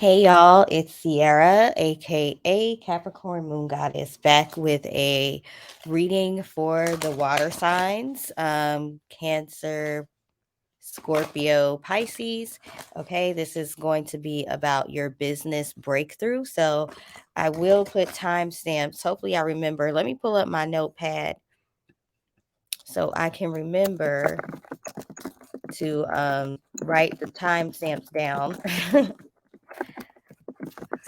Hey y'all, it's Sierra, aka Capricorn Moon Goddess, back with a reading for the water signs, Cancer, Scorpio, Pisces. Okay, this is going to be about your business breakthrough. So I will put timestamps. Hopefully, I remember. Let me pull up my notepad so I can remember to write the timestamps down.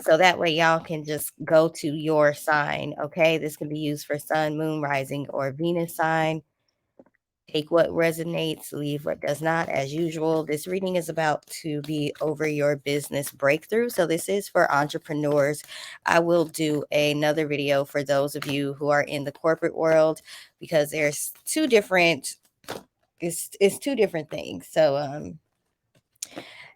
So that way y'all can just go to your sign, okay? This can be used for sun, moon, rising, or Venus sign. Take what resonates, leave what does not, as usual. This reading is about to be over your business breakthrough. So this is for entrepreneurs. I will do another video for those of you who are in the corporate world because there's two different, it's two different things. So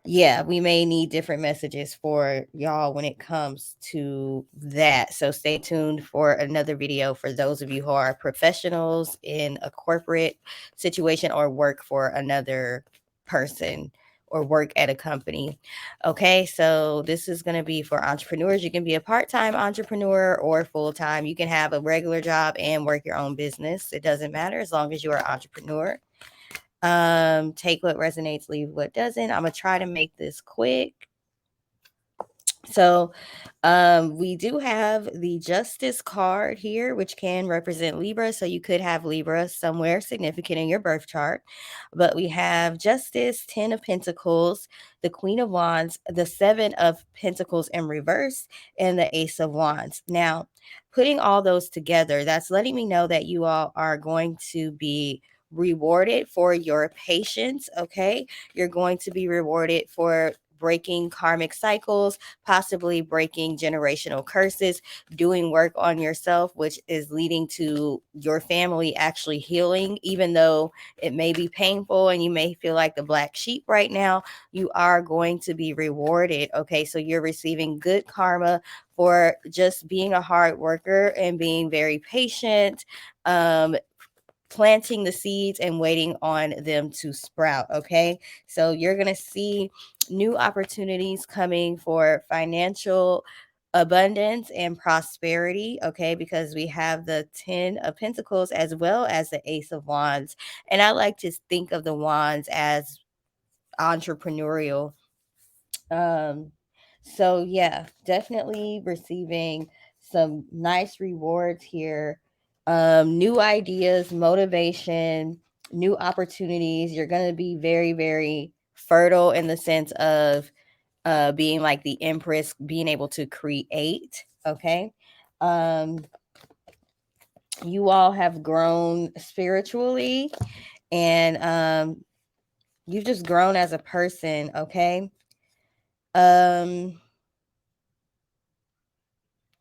yeah, we may need different messages for y'all when it comes to that. So stay tuned for another video for those of you who are professionals in a corporate situation or work for another person or work at a company. Okay, so this is going to be for entrepreneurs. You can be a part-time entrepreneur or full-time. You can have a regular job and work your own business. It doesn't matter as long as you are an entrepreneur. Take what resonates, leave what doesn't. I'm gonna try to make this quick. So we do have the Justice card here, which can represent Libra. So you could have Libra somewhere significant in your birth chart. But we have Justice, 10 of Pentacles, the Queen of Wands, the 7 of Pentacles in reverse, and the Ace of Wands. Now, putting all those together, that's letting me know that you all are going to be rewarded for your patience, okay? You're going to be rewarded for breaking karmic cycles, possibly breaking generational curses, doing work on yourself, which is leading to your family actually healing, even though it may be painful and you may feel like the black sheep right now, you are going to be rewarded. Okay, so you're receiving good karma for just being a hard worker and being very patient, planting the seeds and waiting on them to sprout. Okay, so you're going to see new opportunities coming for financial abundance and prosperity. Okay, because we have the 10 of Pentacles as well as the Ace of Wands, and I like to think of the wands as entrepreneurial. So yeah, definitely receiving some nice rewards here. New ideas, motivation, new opportunities. You're going to be very, very fertile in the sense of being like the Empress, being able to create. Okay. Um, you all have grown spiritually and you've just grown as a person. Okay. Um,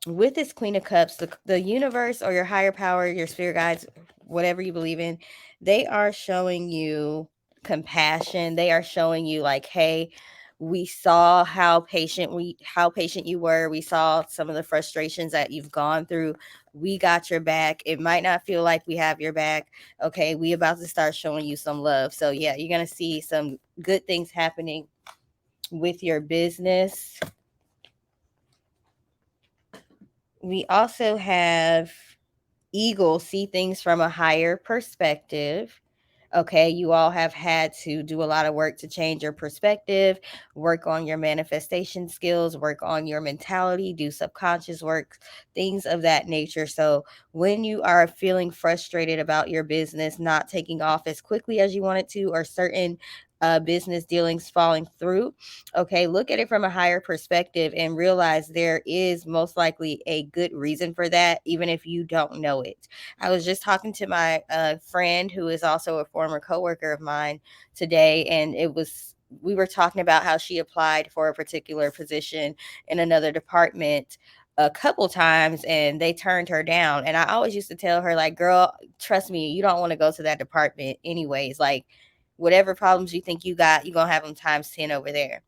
with this Queen of Cups, the universe or your higher power, your spirit guides, whatever you believe in, they are showing you compassion. They are showing you like, hey, we saw how patient you were. We saw some of the frustrations that you've gone through. We got your back. It might not feel like we have your back. Okay, we about to start showing you some love. So yeah, you're gonna see some good things happening with your business. We also have Eagle, see things from a higher perspective. Okay, you all have had to do a lot of work to change your perspective, work on your manifestation skills, work on your mentality, do subconscious work, things of that nature. So, when you are feeling frustrated about your business not taking off as quickly as you want it to, or certain business dealings falling through, okay, look at it from a higher perspective and realize there is most likely a good reason for that, even if you don't know it. I was just talking to my friend who is also a former coworker of mine today, and we were talking about how she applied for a particular position in another department a couple times and they turned her down. And I always used to tell her, like, girl, trust me, you don't want to go to that department anyways. Like, whatever problems you think you got, you're gonna have them times 10 over there.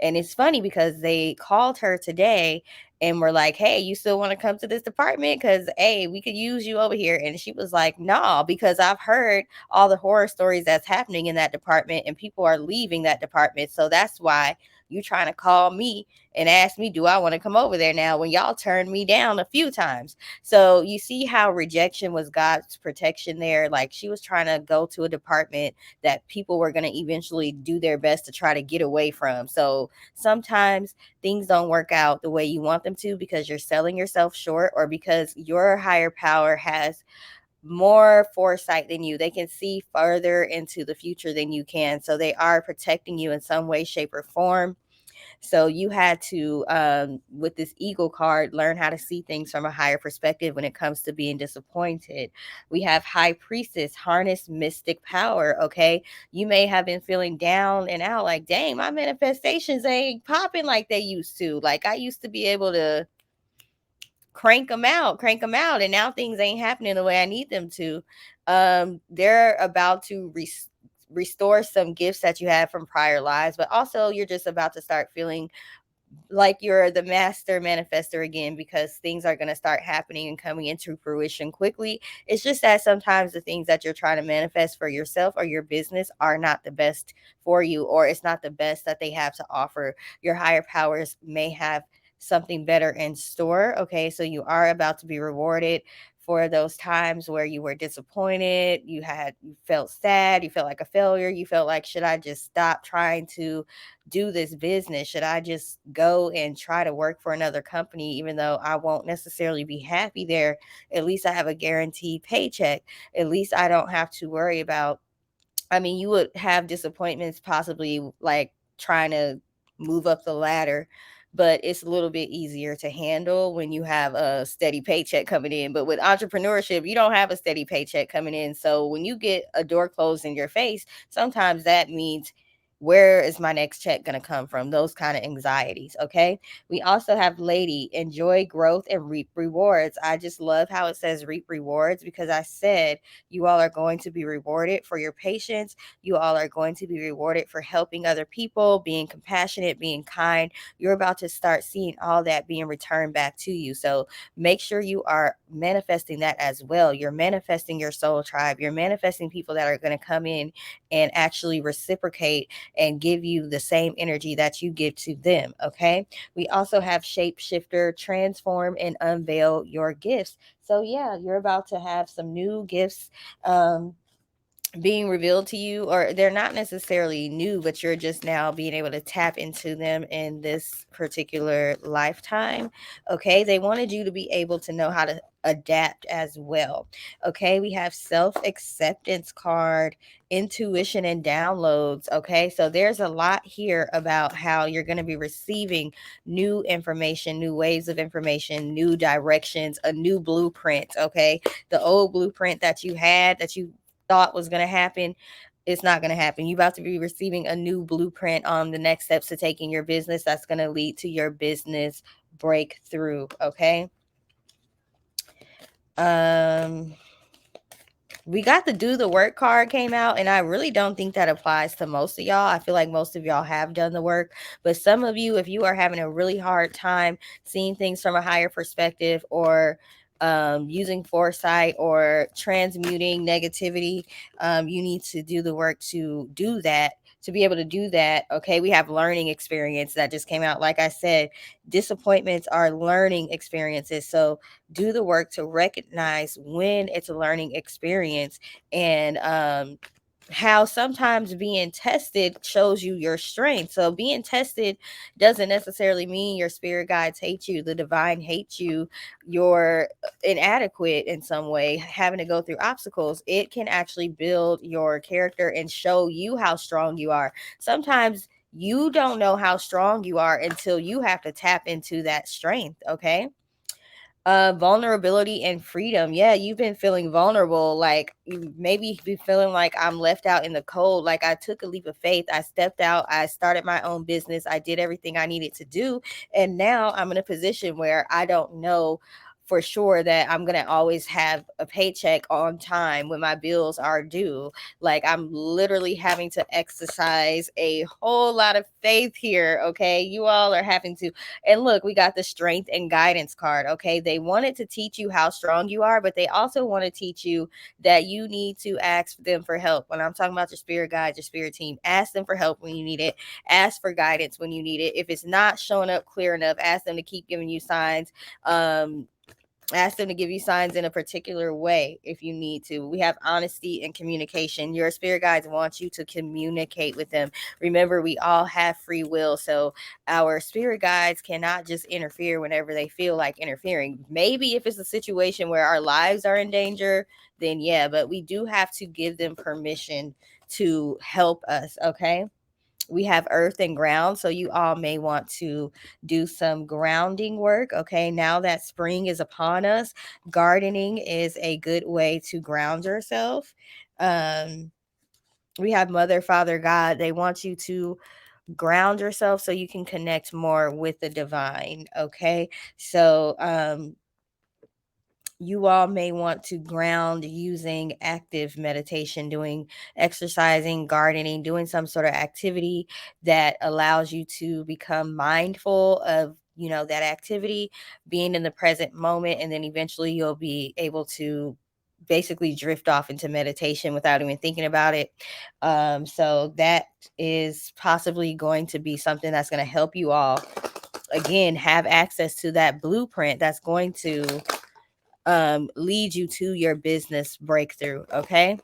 And it's funny because they called her today and were like, hey, you still want to come to this department? Because, hey, we could use you over here. And she was like, no, because I've heard all the horror stories that's happening in that department and people are leaving that department. So that's why. You trying to call me and ask me, do I want to come over there now, when y'all turned me down a few times? So you see how rejection was God's protection there. Like, she was trying to go to a department that people were going to eventually do their best to try to get away from. So sometimes things don't work out the way you want them to, because you're selling yourself short, or because your higher power has more foresight than you. They can see further into the future than you can. So they are protecting you in some way, shape, or form. So you had to, with this eagle card, learn how to see things from a higher perspective when it comes to being disappointed. We have high priestess, harness mystic power. Okay. You may have been feeling down and out, like, dang, my manifestations ain't popping like they used to. Like, I used to be able to crank them out, and now things ain't happening the way I need them to. They're about to restore some gifts that you had from prior lives, but also you're just about to start feeling like you're the master manifester again, because things are going to start happening and coming into fruition quickly. It's just that sometimes the things that you're trying to manifest for yourself or your business are not the best for you, or it's not the best that they have to offer. Your higher powers may have something better in store. Okay, so you are about to be rewarded for those times where you were disappointed, you felt sad, you felt like a failure, you felt like, should I just stop trying to do this business? Should I just go and try to work for another company, even though I won't necessarily be happy there? At least I have a guaranteed paycheck. At least I don't have to worry about, I mean, you would have disappointments possibly, like trying to move up the ladder, but it's a little bit easier to handle when you have a steady paycheck coming in. But with entrepreneurship, you don't have a steady paycheck coming in. So when you get a door closed in your face, sometimes that means, where is my next check going to come from? Those kind of anxieties. Okay. We also have lady, enjoy growth and reap rewards. I just love how it says reap rewards, because I said you all are going to be rewarded for your patience. You all are going to be rewarded for helping other people, being compassionate, being kind. You're about to start seeing all that being returned back to you. So make sure you are manifesting that as well. You're manifesting your soul tribe. You're manifesting people that are going to come in and actually reciprocate and give you the same energy that you give to them. Okay. We also have shapeshifter, transform and unveil your gifts. So yeah, you're about to have some new gifts being revealed to you, or they're not necessarily new, but you're just now being able to tap into them in this particular lifetime. Okay, they wanted you to be able to know how to adapt as well. Okay, we have self acceptance card, intuition and downloads. Okay, so there's a lot here about how you're going to be receiving new information, new waves of information, new directions, a new blueprint. Okay, the old blueprint that you had, that you thought was going to happen, it's not going to happen. You're about to be receiving a new blueprint on the next steps to taking your business that's going to lead to your business breakthrough. Okay. um we got the do the work card came out, and I really don't think that applies to most of y'all. I feel like most of y'all have done the work, but some of you, if you are having a really hard time seeing things from a higher perspective, or using foresight, or transmuting negativity, you need to do the work to do that, to be able to do that. Okay, we have learning experience that just came out. Like I said, disappointments are learning experiences. So do the work to recognize when it's a learning experience, and how sometimes being tested shows you your strength. So being tested doesn't necessarily mean your spirit guides hate you, the divine hates you, you're inadequate in some way, having to go through obstacles. It can actually build your character and show you how strong you are. Sometimes you don't know how strong you are until you have to tap into that strength. Okay. Vulnerability and freedom. Yeah, you've been feeling vulnerable, like you maybe be feeling like, I'm left out in the cold. Like, I took a leap of faith, I stepped out, I started my own business, I did everything I needed to do, and now I'm in a position where I don't know for sure that I'm going to always have a paycheck on time when my bills are due. Like, I'm literally having to exercise a whole lot of faith here. Okay. You all are having to. And look, we got the strength and guidance card. Okay. They wanted to teach you how strong you are, but they also want to teach you that you need to ask them for help. When I'm talking about your spirit guides, your spirit team, ask them for help when you need it. Ask for guidance when you need it. If it's not showing up clear enough, ask them to keep giving you signs. Ask them to give you signs in a particular way if you need to. We have honesty and communication. Your spirit guides want you to communicate with them. Remember, we all have free will. So our spirit guides cannot just interfere whenever they feel like interfering. Maybe if it's a situation where our lives are in danger, then yeah, but we do have to give them permission to help us. Okay. We have earth and ground, so you all may want to do some grounding work. Okay, now that spring is upon us, gardening is a good way to ground yourself. um we have mother, father, God. They want you to ground yourself so you can connect more with the divine. Okay, so you all may want to ground using active meditation, doing exercising, gardening, doing some sort of activity that allows you to become mindful of, that activity, being in the present moment, and then eventually you'll be able to basically drift off into meditation without even thinking about it. So that is possibly going to be something that's going to help you all again have access to that blueprint that's going to lead you to your business breakthrough. Okay,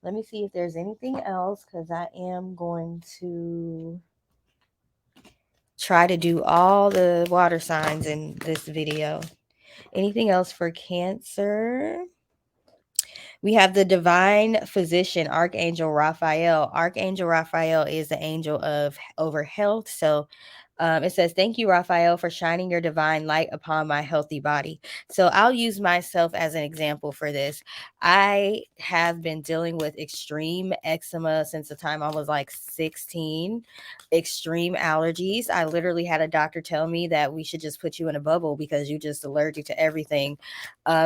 let me see if there's anything else, because I am going to try to do all the water signs in this video. Anything else for Cancer? We have the divine physician, Archangel Raphael. Archangel Raphael is the angel of over health. So it says, "Thank you, Raphael, for shining your divine light upon my healthy body." So I'll use myself as an example for this. I have been dealing with extreme eczema since the time I was like 16, extreme allergies. I literally had a doctor tell me that we should just put you in a bubble because you're just allergic to everything.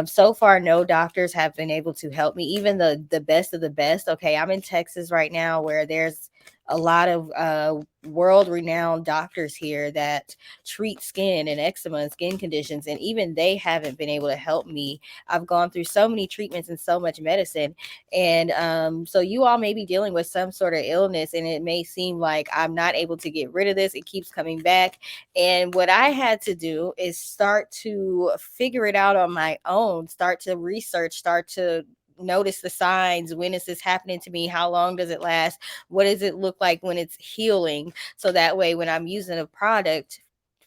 So far, no doctors have been able to help me, even the best of the best. Okay, I'm in Texas right now where there's a lot of world renowned doctors here that treat skin and eczema and skin conditions, and even they haven't been able to help me. I've gone through so many treatments and so much medicine. And so you all may be dealing with some sort of illness, and it may seem like I'm not able to get rid of this. It keeps coming back. And what I had to do is start to figure it out on my own, start to research, start to notice the signs. When is this happening to me? How long does it last? What does it look like when it's healing? So that way, when I'm using a product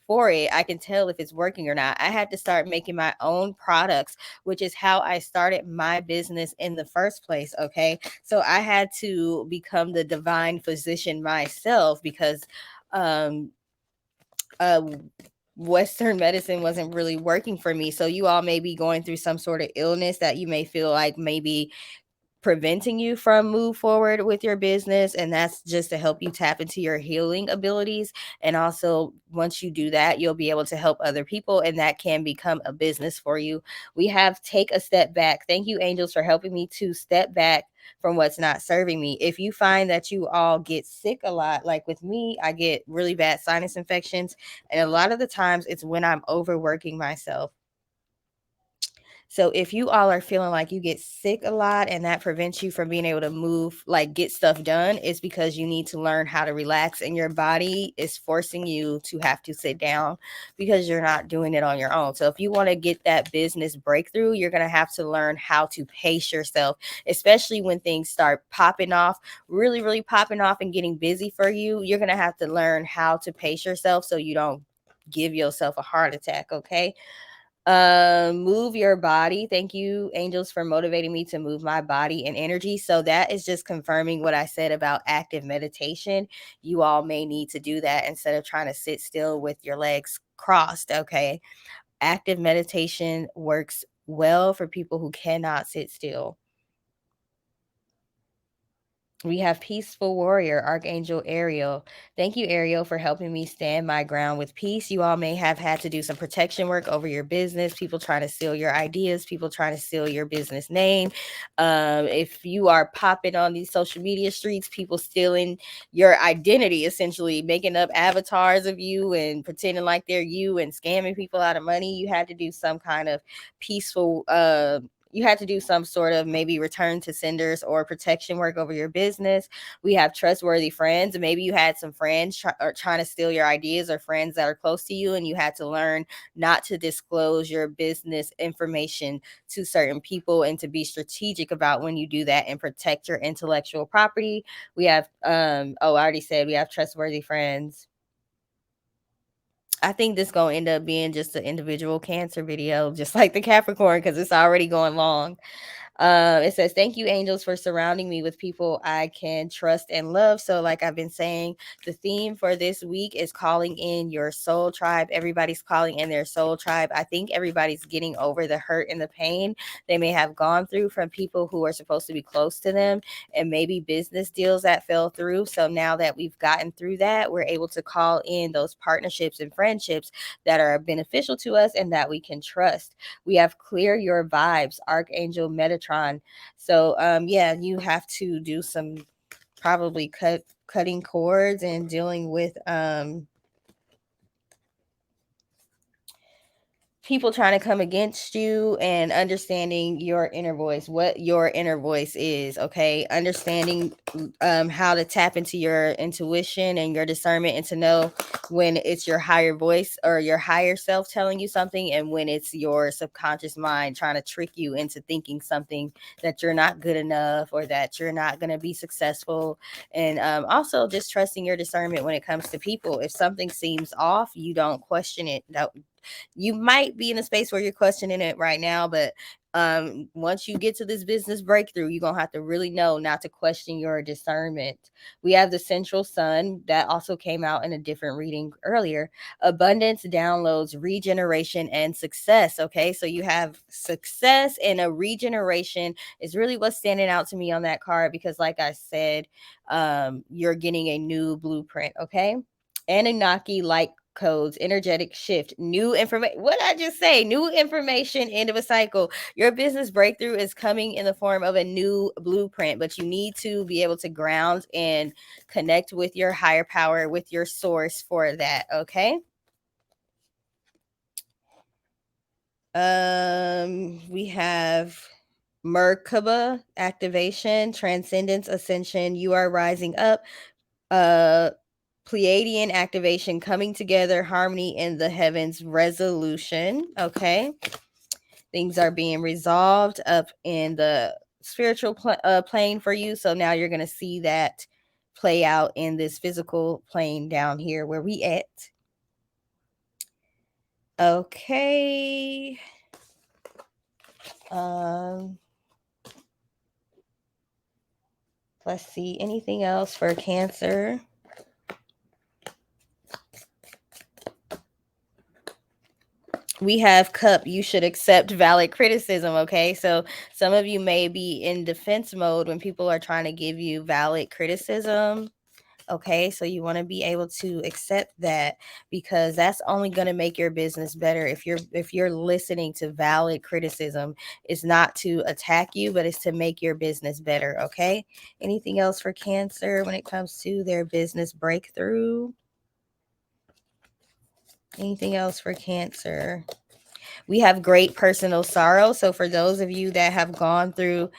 for it, I can tell if it's working or not. I had to start making my own products, which is how I started my business in the first place. Okay. So I had to become the divine physician myself because um uh Western medicine wasn't really working for me. So you all may be going through some sort of illness that you may feel like maybe preventing you from move forward with your business, and that's just to help you tap into your healing abilities. And also, once you do that, you'll be able to help other people, and that can become a business for you. We have take a step back. Thank you, angels, for helping me to step back from what's not serving me. If you find that you all get sick a lot, like with me, I get really bad sinus infections, and a lot of the times it's when I'm overworking myself. So if you all are feeling like you get sick a lot and that prevents you from being able to move, like get stuff done, it's because you need to learn how to relax, and your body is forcing you to have to sit down because you're not doing it on your own. So if you want to get that business breakthrough, you're going to have to learn how to pace yourself, especially when things start popping off, really, really popping off and getting busy for you. You're going to have to learn how to pace yourself so you don't give yourself a heart attack. Okay. Move your body. Thank you, angels, for motivating me to move my body and energy. So that is just confirming what I said about active meditation. You all may need to do that instead of trying to sit still with your legs crossed. Okay, active meditation works well for people who cannot sit still. We have Peaceful Warrior, Archangel Ariel. Thank you, Ariel, for helping me stand my ground with peace. You all may have had to do some protection work over your business, people trying to steal your ideas, people trying to steal your business name. If you are popping on these social media streets, people stealing your identity, essentially making up avatars of you and pretending like they're you and scamming people out of money. You had to do some kind of peaceful you had to do some sort of maybe return to senders or protection work over your business. We have trustworthy friends. Maybe you had some friends trying to steal your ideas, or friends that are close to you, and you had to learn not to disclose your business information to certain people and to be strategic about when you do that and protect your intellectual property. We have I already said we have trustworthy friends. I think this gonna end up being just an individual Cancer video, just like the Capricorn, because it's already going long. It says, "Thank you, angels, for surrounding me with people I can trust and love." So, like I've been saying, the theme for this week is calling in your soul tribe. Everybody's calling in their soul tribe. I think everybody's getting over the hurt and the pain they may have gone through from people who are supposed to be close to them, and maybe business deals that fell through. So, now that we've gotten through that, we're able to call in those partnerships and friendships that are beneficial to us and that we can trust. We have Clear Your Vibes, Archangel Metatron. So yeah, you have to do some probably cutting cords and dealing with people trying to come against you, and understanding your inner voice, what your inner voice is. Okay, understanding how to tap into your intuition and your discernment, and to know when it's your higher voice or your higher self telling you something, and when it's your subconscious mind trying to trick you into thinking something, that you're not good enough or that you're not going to be successful. And also just trusting your discernment when it comes to people. If something seems off, you don't question it. You might be in a space where you're questioning it right now, but once you get to this business breakthrough, you're gonna have to really know not to question your discernment. We have the central sun that also came out in a different reading earlier. Abundance, downloads, regeneration, and success. Okay, so you have success and a regeneration is really what's standing out to me on that card, because like I said, you're getting a new blueprint. Okay, Anunnaki like codes, energetic shift, new information. What I just say? New information, end of a cycle. Your business breakthrough is coming in the form of a new blueprint, but you need to be able to ground and connect with your higher power, with your source for that. Okay. We have Merkaba activation, transcendence, ascension. You are rising up. Uh Pleiadian activation, coming together, harmony in the heavens, resolution. Okay. Things are being resolved up in the spiritual plane for you. So now you're going to see that play out in this physical plane down here where we at. Okay. Um, let's see. Anything else for Cancer? We have Cup. You should accept valid criticism. Okay, so some of you may be in defense mode when people are trying to give you valid criticism. Okay, so you want to be able to accept that, because that's only going to make your business better. If you're listening to valid criticism, it's not to attack you, but it's to make your business better. Okay, anything else for Cancer when it comes to their business breakthrough? Anything else for Cancer? We have great personal sorrow. So for those of you that have gone through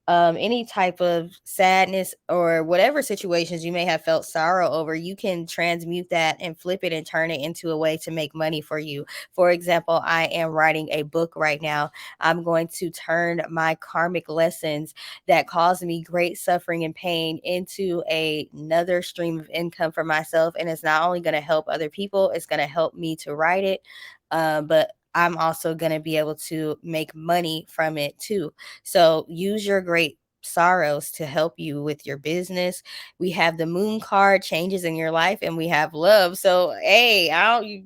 any type of sadness or whatever situations you may have felt sorrow over, you can transmute that and flip it and turn it into a way to make money for you. For example, I am writing a book right now. I'm going to turn my karmic lessons that caused me great suffering and pain into another stream of income for myself. And it's not only going to help other people, it's going to help me to write it. But I'm also going to be able to make money from it too. So use your great sorrows to help you with your business. We have the moon card, changes in your life, and we have love. So, hey,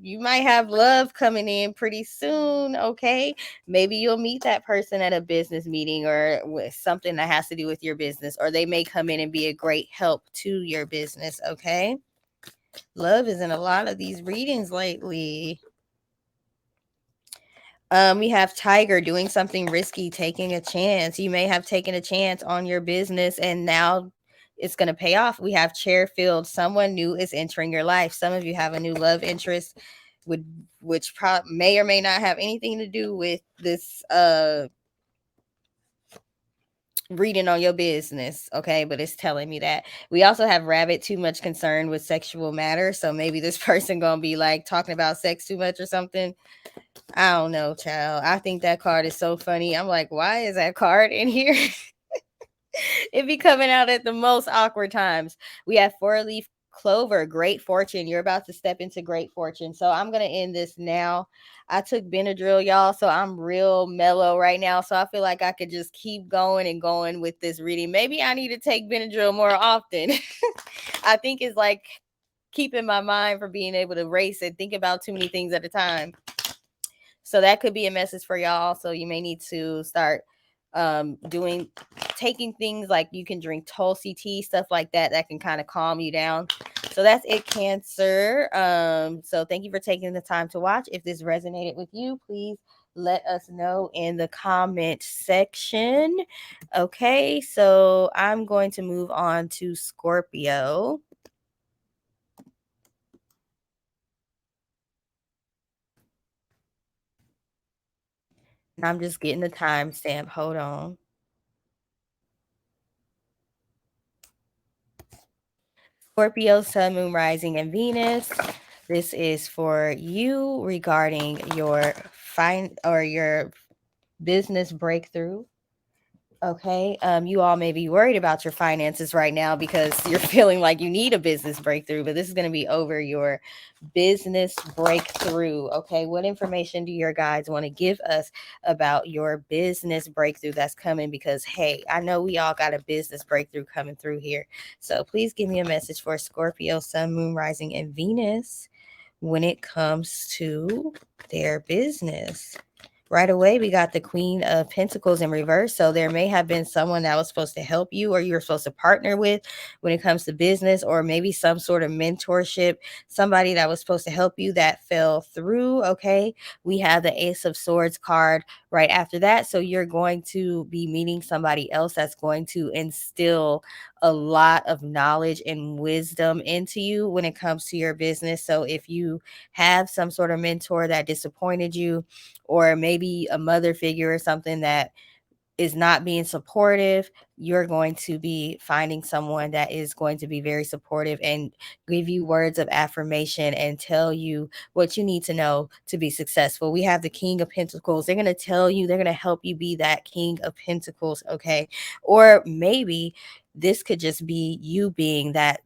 you might have love coming in pretty soon. Okay, maybe you'll meet that person at a business meeting or with something that has to do with your business, or they may come in and be a great help to your business. Okay, love is in a lot of these readings lately. We have Tiger, doing something risky, taking a chance. You may have taken a chance on your business and now it's going to pay off. We have Chairfield, someone new is entering your life. Some of you have a new love interest, would which may or may not have anything to do with this reading on your business, okay? But it's telling me that. We also have Rabbit, too much concern with sexual matters. So maybe this person gonna be like talking about sex too much or something. I don't know, child. I think that card is so funny. I'm like, why is that card in here? It be coming out at the most awkward times. We have four-leaf clover, great fortune. You're about to step into great fortune. So I'm gonna end this now. I took Benadryl, y'all, so I'm real mellow right now. So I feel like I could just keep going and going with this reading. Maybe I need to take Benadryl more often. I think it's like keeping my mind from being able to race and think about too many things at a time. So that could be a message for y'all. So you may need to start taking things like you can drink Tulsi tea, stuff like that, that can kind of calm you down. So that's it, Cancer. So thank you for taking the time to watch. If this resonated with you, please let us know in the comment section. Okay, so I'm going to move on to Scorpio. I'm just getting the timestamp. Hold on. Scorpio, Sun, Moon, Rising, and Venus. This is for you regarding your your business breakthrough. Okay. You all may be worried about your finances right now because you're feeling like you need a business breakthrough, but this is going to be over your business breakthrough. Okay. What information do your guides want to give us about your business breakthrough that's coming? Because, hey, I know we all got a business breakthrough coming through here. So please give me a message for Scorpio, Sun, Moon, Rising, and Venus when it comes to their business. Right away, we got the Queen of Pentacles in reverse. So there may have been someone that was supposed to help you or you're supposed to partner with when it comes to business, or maybe some sort of mentorship, somebody that was supposed to help you that fell through. Okay. We have the Ace of Swords card right after that. So you're going to be meeting somebody else that's going to instill a lot of knowledge and wisdom into you when it comes to your business. So if you have some sort of mentor that disappointed you, or maybe a mother figure or something that is not being supportive, you're going to be finding someone that is going to be very supportive and give you words of affirmation and tell you what you need to know to be successful. We have the King of Pentacles. They're going to tell you, they're going to help you be that King of Pentacles, okay? Or maybe this could just be you being that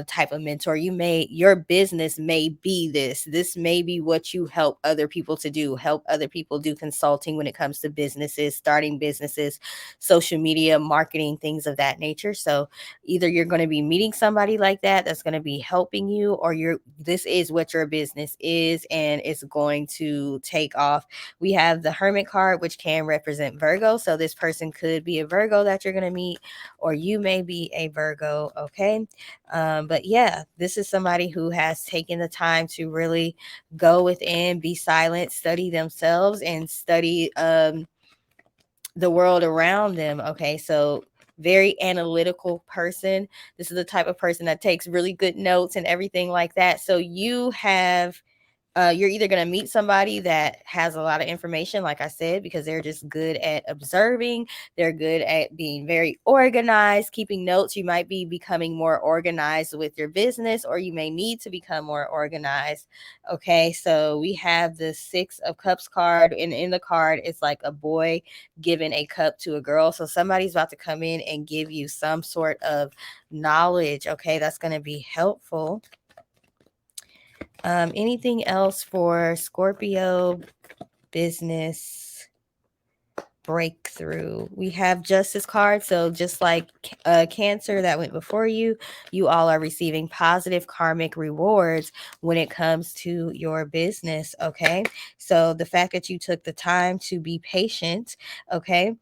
type of mentor. Your business may be this may be what you help other people to do, help other people do consulting when it comes to businesses, starting businesses, social media marketing, things of that nature. So either you're going to be meeting somebody like that that's going to be helping you, or this is what your business is and it's going to take off. We have the Hermit card, which can represent Virgo. So this person could be a Virgo that you're going to meet, or you may be a Virgo. Okay. But yeah, this is somebody who has taken the time to really go within, be silent, study themselves, and study the world around them. Okay. So very analytical person. This is the type of person that takes really good notes and everything like that. So you're either going to meet somebody that has a lot of information, like I said, because they're just good at observing. They're good at being very organized, keeping notes. You might be becoming more organized with your business, or you may need to become more organized. Okay, so we have the Six of Cups card, and in the card, it's like a boy giving a cup to a girl. So somebody's about to come in and give you some sort of knowledge. Okay, that's going to be helpful. Anything else for Scorpio business breakthrough. We have Justice card. So just like Cancer that went before you, you all are receiving positive karmic rewards when it comes to your business. Okay. So the fact that you took the time to be patient, okay,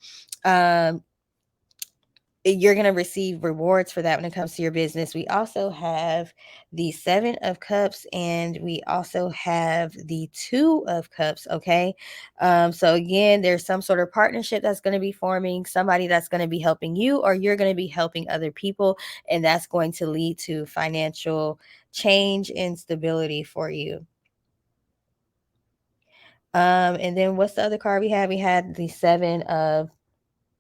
you're going to receive rewards for that when it comes to your business. We also have the 7 of Cups, and we also have the 2 of Cups. Okay. So again, there's some sort of partnership that's going to be forming, somebody that's going to be helping you, or you're going to be helping other people. And that's going to lead to financial change and stability for you. And then what's the other card we had? We had the 7 of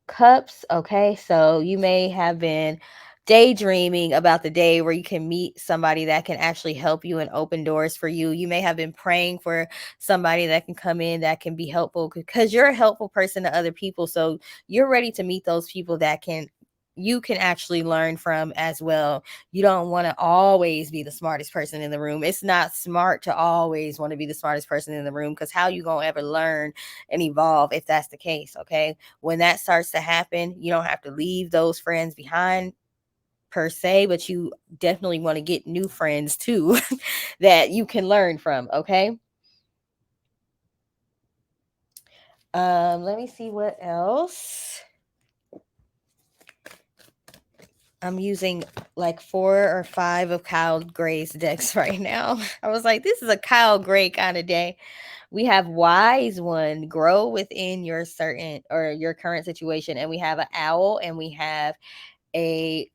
Cups. Okay. So you may have been daydreaming about the day where you can meet somebody that can actually help you and open doors for you. You may have been praying for somebody that can come in that can be helpful, because you're a helpful person to other people. So you're ready to meet those people that you can actually learn from as well. You don't want to always be the smartest person in the room. It's not smart to always want to be the smartest person in the room, because how you gonna ever learn and evolve if that's the case? Okay. When that starts to happen, you don't have to leave those friends behind per se, but you definitely want to get new friends too that you can learn from. Okay. Let me see what else. I'm using like 4 or 5 of Kyle Gray's decks right now. I was like, this is a Kyle Gray kind of day. We have Wise One, grow within your certain or your current situation. And we have an owl, and we have a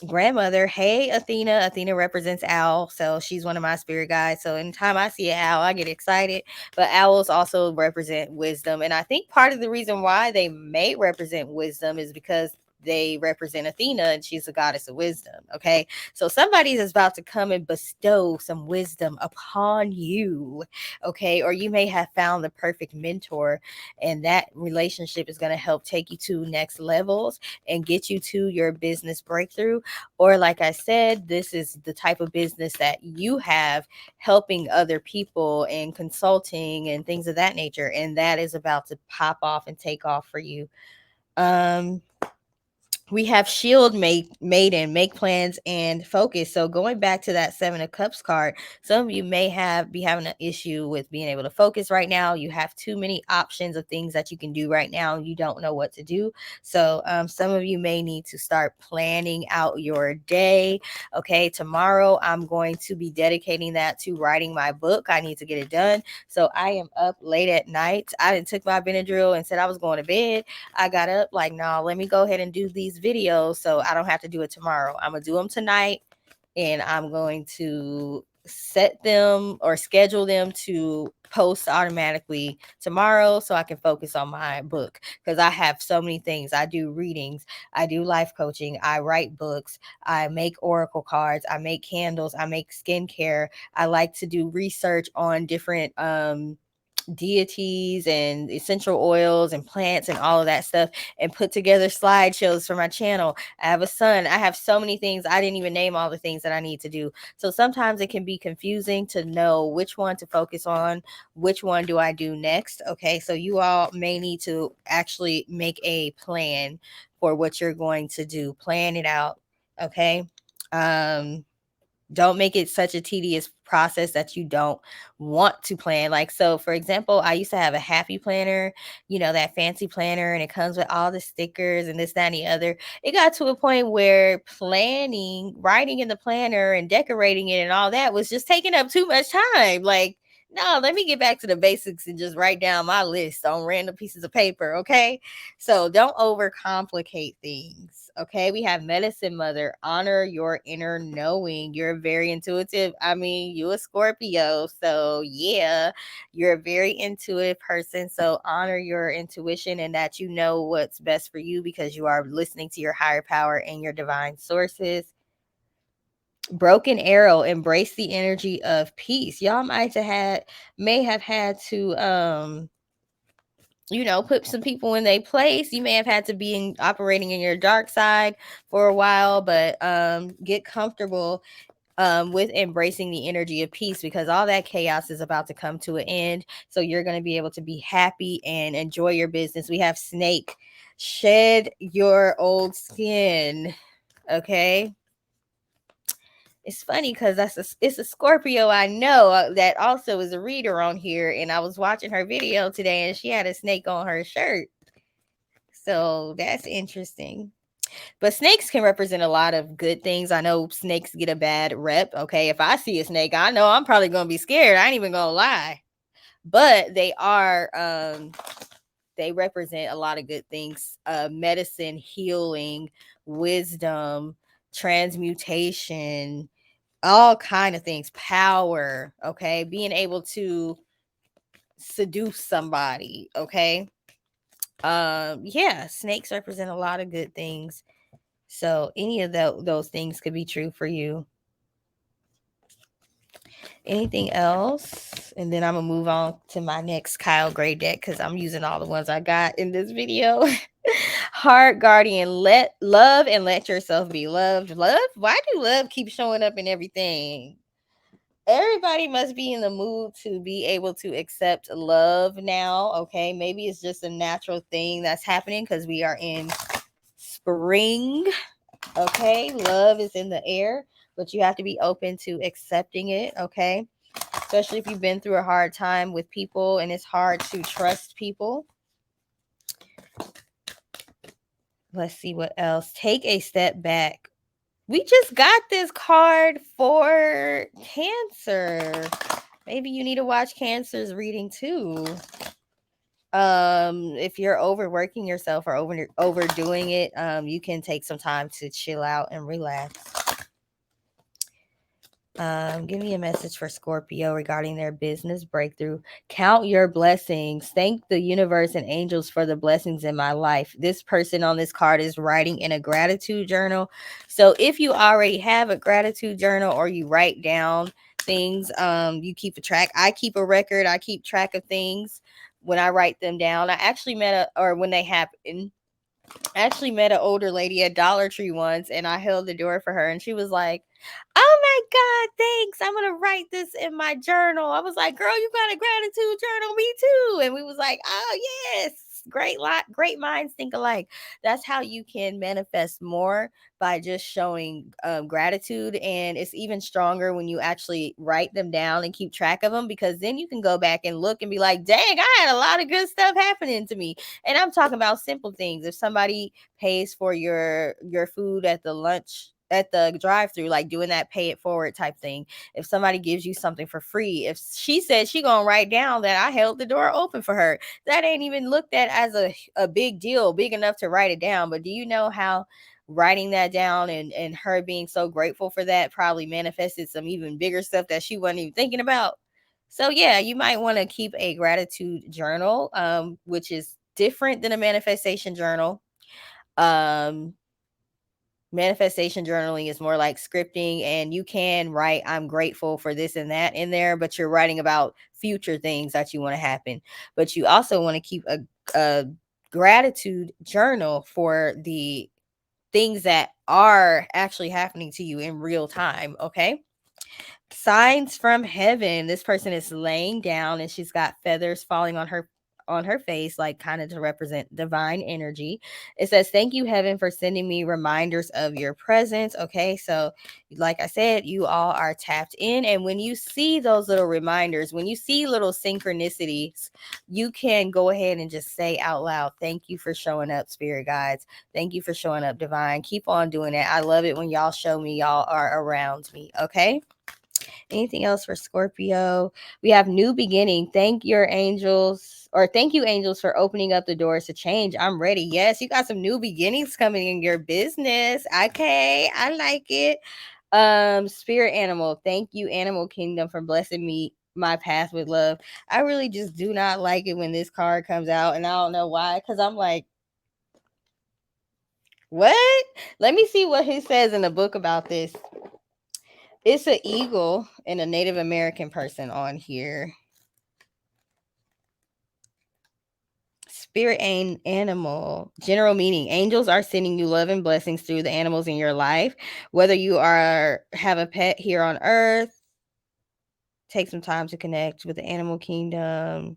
grandmother. Hey, Athena. Athena represents owl, so she's one of my spirit guides. So anytime I see an owl, I get excited. But owls also represent wisdom, and I think part of the reason why they may represent wisdom is because they represent Athena, and she's a goddess of wisdom. Okay. So somebody is about to come and bestow some wisdom upon you. Okay. Or you may have found the perfect mentor, and that relationship is going to help take you to next levels and get you to your business breakthrough. Or, like I said, this is the type of business that you have, helping other people and consulting and things of that nature. And that is about to pop off and take off for you. We have shield maiden, make plans and focus. So going back to that 7 of Cups card, some of you may be having an issue with being able to focus right now. You have too many options of things that you can do right now, and you don't know what to do. So some of you may need to start planning out your day. Okay, tomorrow I'm going to be dedicating that to writing my book. I need to get it done. So I am up late at night. I didn't took my Benadryl and said I was going to bed. I got up like, no, let me go ahead and do these videos so I don't have to do it tomorrow. I'm going to do them tonight, and I'm going to set them or schedule them to post automatically tomorrow so I can focus on my book, because I have so many things. I do readings, I do life coaching, I write books, I make oracle cards, I make candles, I make skincare. I like to do research on different deities and essential oils and plants and all of that stuff, and put together slideshows for my channel. I have a son. I have so many things. I didn't even name all the things that I need to do. So sometimes it can be confusing to know which one to focus on, which one do I do next. Okay, so you all may need to actually make a plan for what you're going to do. Plan it out. Okay. Don't make it such a tedious process that you don't want to plan. Like, so for example, I used to have a happy planner, that fancy planner, and it comes with all the stickers and this, that, and the other. It got to a point where writing in the planner and decorating it and all that was just taking up too much time. Like, no, let me get back to the basics and just write down my list on random pieces of paper. Okay. So don't overcomplicate things. Okay. We have Medicine Mother. Honor your inner knowing. You're very intuitive. I mean, you a Scorpio. So yeah, you're a very intuitive person. So honor your intuition, and that you know what's best for you because you are listening to your higher power and your divine sources. Broken Arrow, embrace the energy of peace. Y'all may have had to put some people in their place. You may have had to operating in your dark side for a while, but get comfortable with embracing the energy of peace, because all that chaos is about to come to an end. So you're going to be able to be happy and enjoy your business. We have Snake, shed your old skin. Okay. It's funny because it's a Scorpio I know that also is a reader on here, and I was watching her video today, and she had a snake on her shirt. So that's interesting. But snakes can represent a lot of good things. I know snakes get a bad rep. Okay, if I see a snake, I know I'm probably gonna be scared. I ain't even gonna lie. But they represent a lot of good things: medicine, healing, wisdom, transmutation, all kind of things, power. Okay, being able to seduce somebody. Okay, yeah, snakes represent a lot of good things. So any of those things could be true for you. Anything else? And then I'm gonna move on to my next Kyle Gray deck because I'm using all the ones I got in this video. Heart Guardian, let love and let yourself be loved. Love? Why do love keep showing up in everything? Everybody must be in the mood to be able to accept love now. Okay, maybe it's just a natural thing that's happening because we are in spring. Okay, love is in the air, but you have to be open to accepting it. Okay, especially if you've been through a hard time with people and it's hard to trust people. Let's see what else. Take a step back. We just got this card for Cancer. Maybe you need to watch Cancer's reading too. If you're overworking yourself or overdoing it, you can take some time to chill out and relax. Give me a message for Scorpio regarding their business breakthrough. Count your blessings. Thank the universe and angels for the blessings in my life. This person on this card is writing in a gratitude journal. So if you already have a gratitude journal or you write down things, you keep a track. I keep a record. I keep track of things when I write them down. I actually when they happen. I actually met an older lady at Dollar Tree once, and I held the door for her, and she was like, "Oh my God, thanks. I'm gonna write this in my journal." I was like, "Girl, you got a gratitude journal? Me too." And we was like, "Oh yes." Great minds think alike. That's how you can manifest more, by just showing gratitude. And it's even stronger when you actually write them down and keep track of them, because then you can go back and look and be like, dang, I had a lot of good stuff happening to me. And I'm talking about simple things. If somebody pays for your food at the drive-through, like doing that pay it forward type thing. If somebody gives you something for free, if she said she gonna write down that I held the door open for her, that ain't even looked at as a big deal, big enough to write it down. But do you know how writing that down and her being so grateful for that probably manifested some even bigger stuff that she wasn't even thinking about? So yeah, you might want to keep a gratitude journal, which is different than a manifestation journal. um Manifestation journaling is more like scripting, and you can write I'm grateful for this and that in there, but you're writing about future things that you want to happen. But you also want to keep a gratitude journal for the things that are actually happening to you in real time. Okay. Signs from heaven. This person is laying down and she's got feathers falling on her face, like kind of to represent divine energy. It says, thank you, heaven, for sending me reminders of your presence. Okay, so like I said, you all are tapped in. And when you see those little reminders, when you see little synchronicities, you can go ahead and just say out loud, thank you for showing up, spirit guides. Thank you for showing up, divine. Keep on doing it. I love it when y'all show me y'all are around me. Okay. Anything else for Scorpio? We have new beginning. Thank your angels, or thank you, angels, for opening up the doors to change. I'm ready. Yes, you got some new beginnings coming in your business. Okay, I like it. Spirit animal. Thank you, animal kingdom, for blessing me my path with love. I really just do not like it when this card comes out, and I don't know why, because I'm like, what? Let me see what he says in the book about this. It's an eagle and a Native American person on here. Spirit animal. General meaning. Angels are sending you love and blessings through the animals in your life. Whether you have a pet here on earth, take some time to connect with the animal kingdom.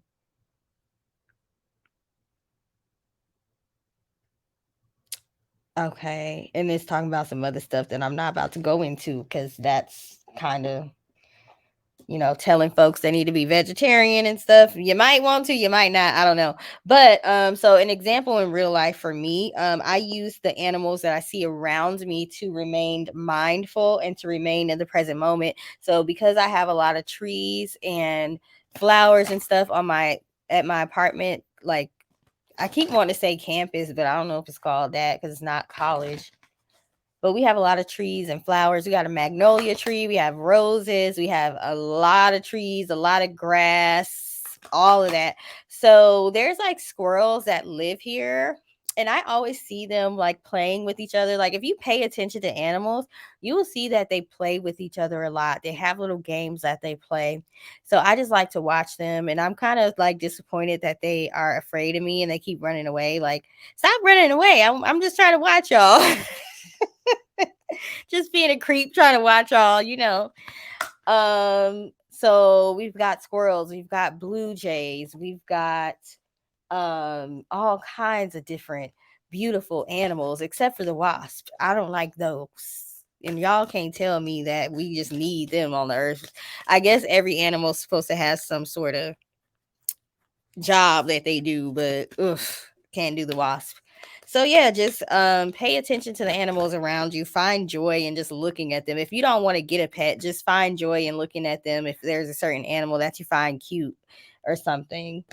Okay. And it's talking about some other stuff that I'm not about to go into because that's kind of, telling folks they need to be vegetarian and stuff. You might want to, you might not, I don't know. But so an example in real life for me, I use the animals that I see around me to remain mindful and to remain in the present moment. So because I have a lot of trees and flowers and stuff at my apartment, like I keep wanting to say campus, but I don't know if it's called that because it's not college. But we have a lot of trees and flowers. We got a magnolia tree. We have roses. We have a lot of trees, a lot of grass, all of that. So there's like squirrels that live here. And I always see them like playing with each other. Like if you pay attention to animals, you will see that they play with each other a lot. They have little games that they play. So I just like to watch them. And I'm kind of like disappointed that they are afraid of me and they keep running away. Like, stop running away. I'm just trying to watch y'all. Just being a creep trying to watch all. So we've got squirrels, we've got blue jays, we've got all kinds of different beautiful animals, except for the wasp. I don't like those. And y'all can't tell me that we just need them on the earth. I guess every animal is supposed to have some sort of job that they do, but can't do the wasp. So yeah, just pay attention to the animals around you. Find joy in just looking at them. If you don't want to get a pet, just find joy in looking at them. If there's a certain animal that you find cute or something.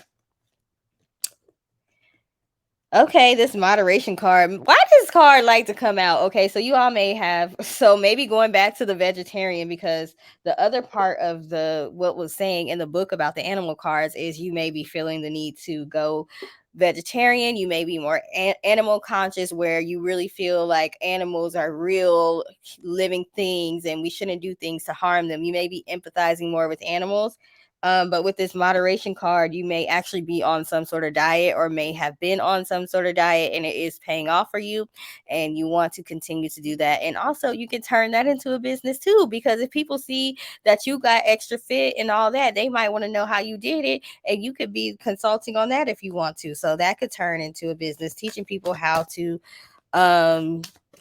Okay, this moderation card. Why does this card like to come out? Okay, so you all may have, so maybe going back to the vegetarian, because the other part of what was saying in the book about the animal cards is you may be feeling the need to go vegetarian. You may be more animal conscious, where you really feel like animals are real living things and we shouldn't do things to harm them. You may be empathizing more with animals. But with this moderation card, you may actually be on some sort of diet or may have been on some sort of diet and it is paying off for you and you want to continue to do that. And also you can turn that into a business too, because if people see that you got extra fit and all that, they might want to know how you did it and you could be consulting on that if you want to. So that could turn into a business, teaching people how to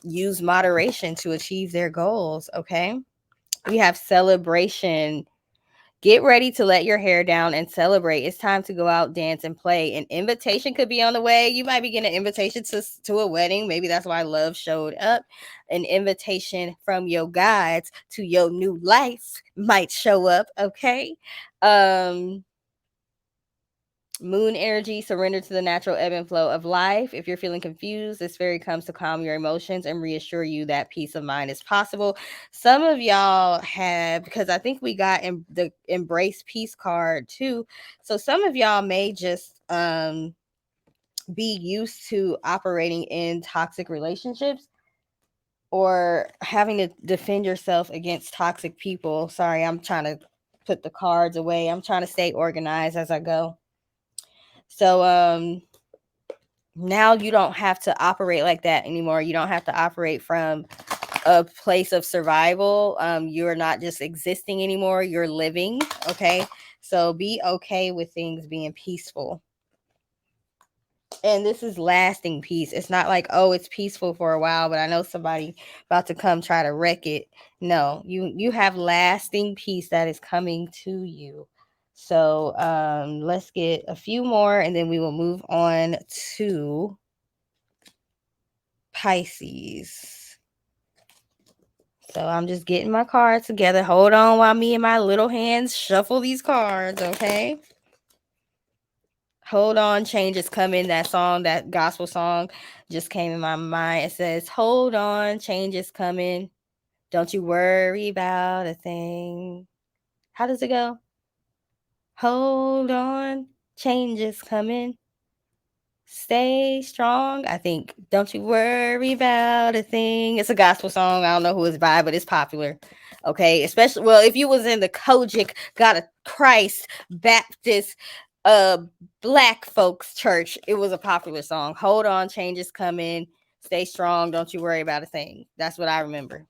use moderation to achieve their goals. Okay. We have celebration. Get ready to let your hair down and celebrate. It's time to go out, dance, and play. An invitation could be on the way. You might be getting an invitation to a wedding. Maybe that's why love showed up. An invitation from your guides to your new life might show up. Okay. Moon energy, surrender to the natural ebb and flow of life. If you're feeling confused, this fairy comes to calm your emotions and reassure you that peace of mind is possible. Some of y'all have, because I think we got the embrace peace card too. So some of y'all may just be used to operating in toxic relationships or having to defend yourself against toxic people. Sorry, I'm trying to put the cards away. I'm trying to stay organized as I go. So now you don't have to operate like that anymore. You don't have to operate from a place of survival. You're not just existing anymore, you're living. Okay, so be okay with things being peaceful. And this is lasting peace. It's not like, oh, it's peaceful for a while, but I know somebody about to come try to wreck it. No, you have lasting peace that is coming to you. So let's get a few more and then we will move on to Pisces. So I'm just getting my cards together. Hold on while me and my little hands shuffle these cards, okay? Hold on, change is coming. That song, that gospel song just came in my mind. It says, hold on, change is coming. Don't you worry about a thing. How does it go? Hold on, change is coming. Stay strong. I think, don't you worry about a thing. It's a gospel song. I don't know who it's by, but it's popular. Okay, especially, well, if you was in the Kojic God of Christ Baptist uh black folks church. It was a popular song. Hold on, change is coming. Stay strong. Don't you worry about a thing. That's what I remember.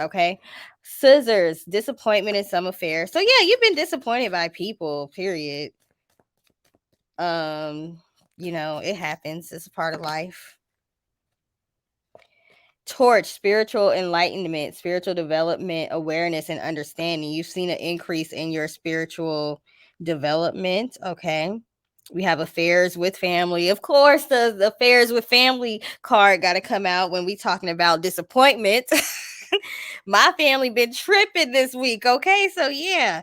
Okay. Scissors, disappointment in some affairs. So yeah, you've been disappointed by people, period. Um, it happens. It's a part of life. Torch, spiritual enlightenment, spiritual development, awareness, and understanding. You've seen an increase in your spiritual development. Okay. We have affairs with family. Of course, the affairs with family card got to come out when we talking about disappointment. My family been tripping this week. Okay. So yeah,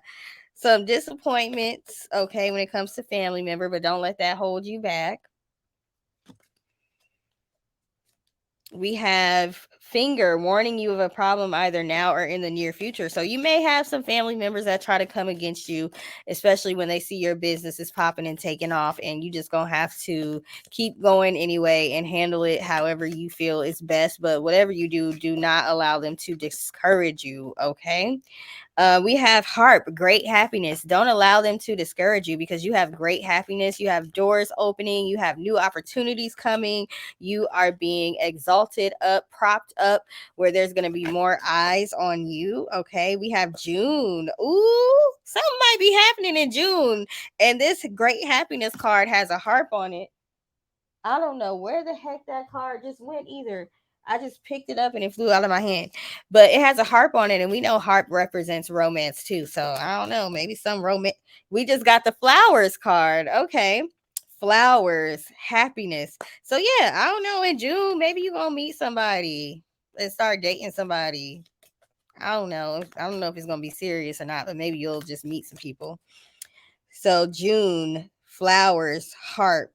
some disappointments. Okay. When it comes to family member, but don't let that hold you back. We have finger warning you of a problem either now or in the near future. So you may have some family members that try to come against you, especially when they see your business is popping and taking off, and you just gonna have to keep going anyway and handle it however you feel is best. But whatever you do, do not allow them to discourage you. Okay. We have harp, great happiness. Don't allow them to discourage you because you have great happiness. You have doors opening. You have new opportunities coming. You are being exalted up, propped up, where there's going to be more eyes on you. Okay. We have June. Ooh, something might be happening in June. And this great happiness card has a harp on it. I don't know where the heck that card just went either. I just picked it up and it flew out of my hand. But it has a harp on it, and we know harp represents romance too. So I don't know, maybe some romance. We just got the flowers card. Okay. Flowers, happiness. So yeah, I don't know. In June, maybe you're gonna meet somebody and start dating somebody. I don't know. I don't know if it's gonna be serious or not, but maybe you'll just meet some people. So June, flowers, harp,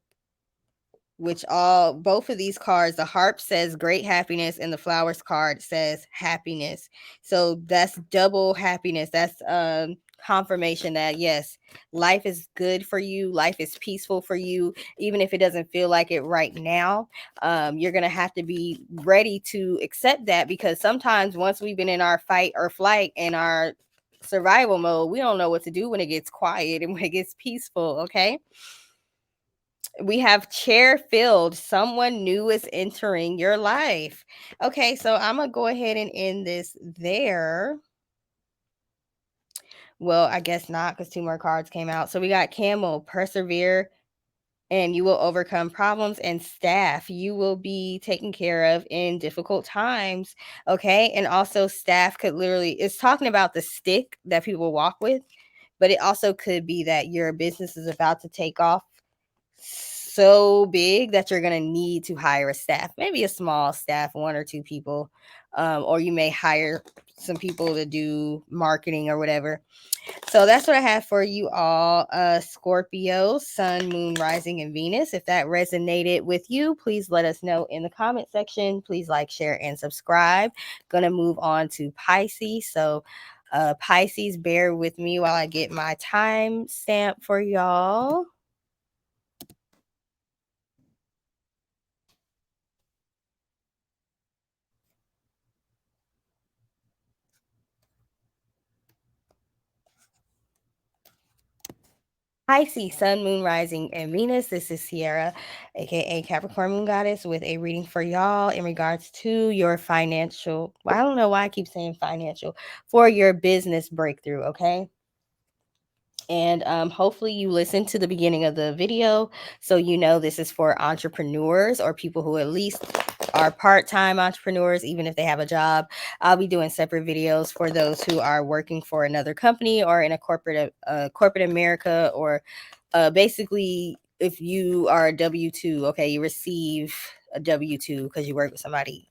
which all both of these cards, the harp says great happiness and the flowers card says happiness. So that's double happiness. That's confirmation that yes, life is good for you, life is peaceful for you, even if it doesn't feel like it right now. You're gonna have to be ready to accept that, because sometimes once we've been in our fight or flight and our survival mode, we don't know what to do when it gets quiet and when it gets peaceful. Okay. We have chair filled. Someone new is entering your life. Okay, so I'm gonna go ahead and end this there. Well, I guess not, because two more cards came out. So we got camel, persevere, and you will overcome problems, and staff, you will be taken care of in difficult times. Okay, and also staff could literally, it's talking about the stick that people walk with, but it also could be that your business is about to take off so big that you're going to need to hire a staff, maybe a small staff, one or two people, or you may hire some people to do marketing or whatever. So that's what I have for you all. Scorpio, sun, moon, rising, and Venus. If that resonated with you, please let us know in the comment section. Please like, share, and subscribe. Gonna move on to Pisces. So Pisces, bear with me while I get my time stamp for y'all. Pisces, Sun, Moon, Rising, and Venus. This is Sierra, aka Capricorn Moon Goddess, with a reading for y'all in regards to your financial. Well, I don't know why I keep saying financial, for your business breakthrough. Okay. And hopefully you listen to the beginning of the video so you know this is for entrepreneurs or people who at least are part-time entrepreneurs, even if they have a job. I'll be doing separate videos for those who are working for another company or in a corporate America, or basically if you are a W-2, okay, you receive a W-2 because you work with somebody.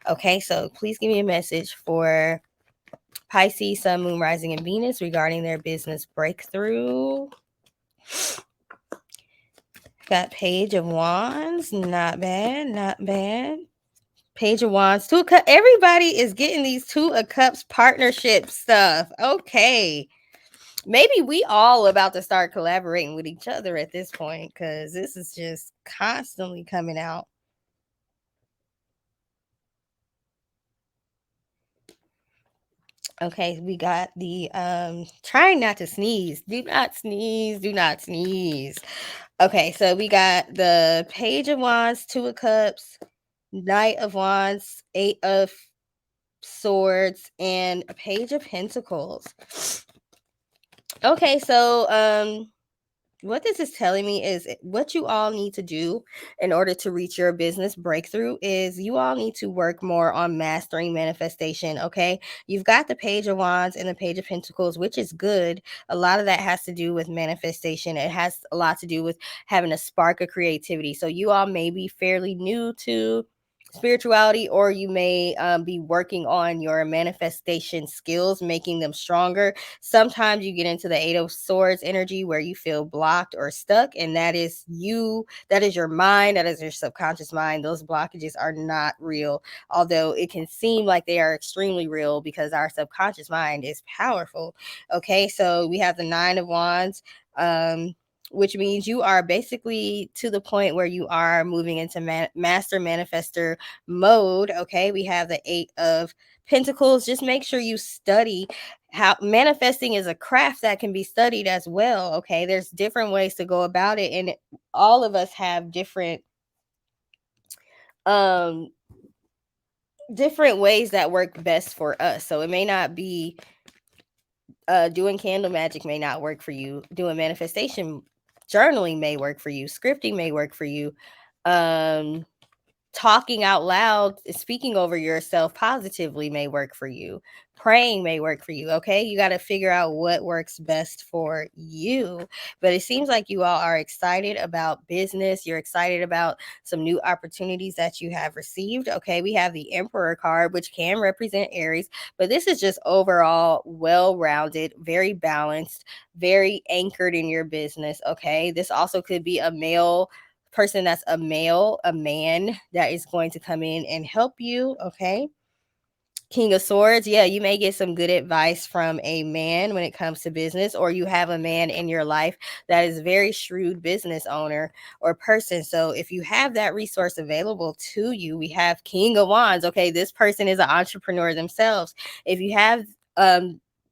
Okay, so please give me a message for Pisces, Sun, Moon, Rising, and Venus regarding their business breakthrough. Got Page of Wands. Not bad. Not bad. Page of Wands. Two of Cups. Everybody is getting these Two of Cups partnership stuff. Okay. Maybe we all about to start collaborating with each other at this point, because this is just constantly coming out. Okay, we got the trying not to sneeze. Do not sneeze. Do not sneeze. Okay, so we got the Page of Wands, Two of Cups, Knight of Wands, Eight of Swords, and a Page of Pentacles. Okay, so what this is telling me is what you all need to do in order to reach your business breakthrough is you all need to work more on mastering manifestation. Okay, you've got the Page of Wands and the Page of Pentacles, which is good. A lot of that has to do with manifestation. It has a lot to do with having a spark of creativity. So you all may be fairly new to spirituality, or you may be working on your manifestation skills, making them stronger. Sometimes you get into the Eight of Swords energy where you feel blocked or stuck, and that is you, that is your mind, that is your subconscious mind. Those blockages are not real, although it can seem like they are extremely real because our subconscious mind is powerful. Okay, so we have the Nine of Wands, which means you are basically to the point where you are moving into master manifester mode. Okay, we have the Eight of Pentacles. Just make sure you study how manifesting is a craft that can be studied as well. Okay, there's different ways to go about it, and all of us have um different ways that work best for us. So it may not be doing candle magic may not work for you. Doing manifestation journaling may work for you. Scripting may work for you. Um Talking out loud, speaking over yourself positively may work for you. Praying may work for you. Okay, you got to figure out what works best for you. But it seems like you all are excited about business. You're excited about some new opportunities that you have received. Okay, we have the Emperor card, which can represent Aries, but this is just overall well-rounded, very balanced, very anchored in your business. Okay, this also could be a male person that's a male, a man that is going to come in and help you. Okay, King of Swords, yeah, you may get some good advice from a man when it comes to business, or you have a man in your life that is a very shrewd business owner or person. So if you have that resource available to you, we have King of Wands. Okay, this person is an entrepreneur themselves. If you have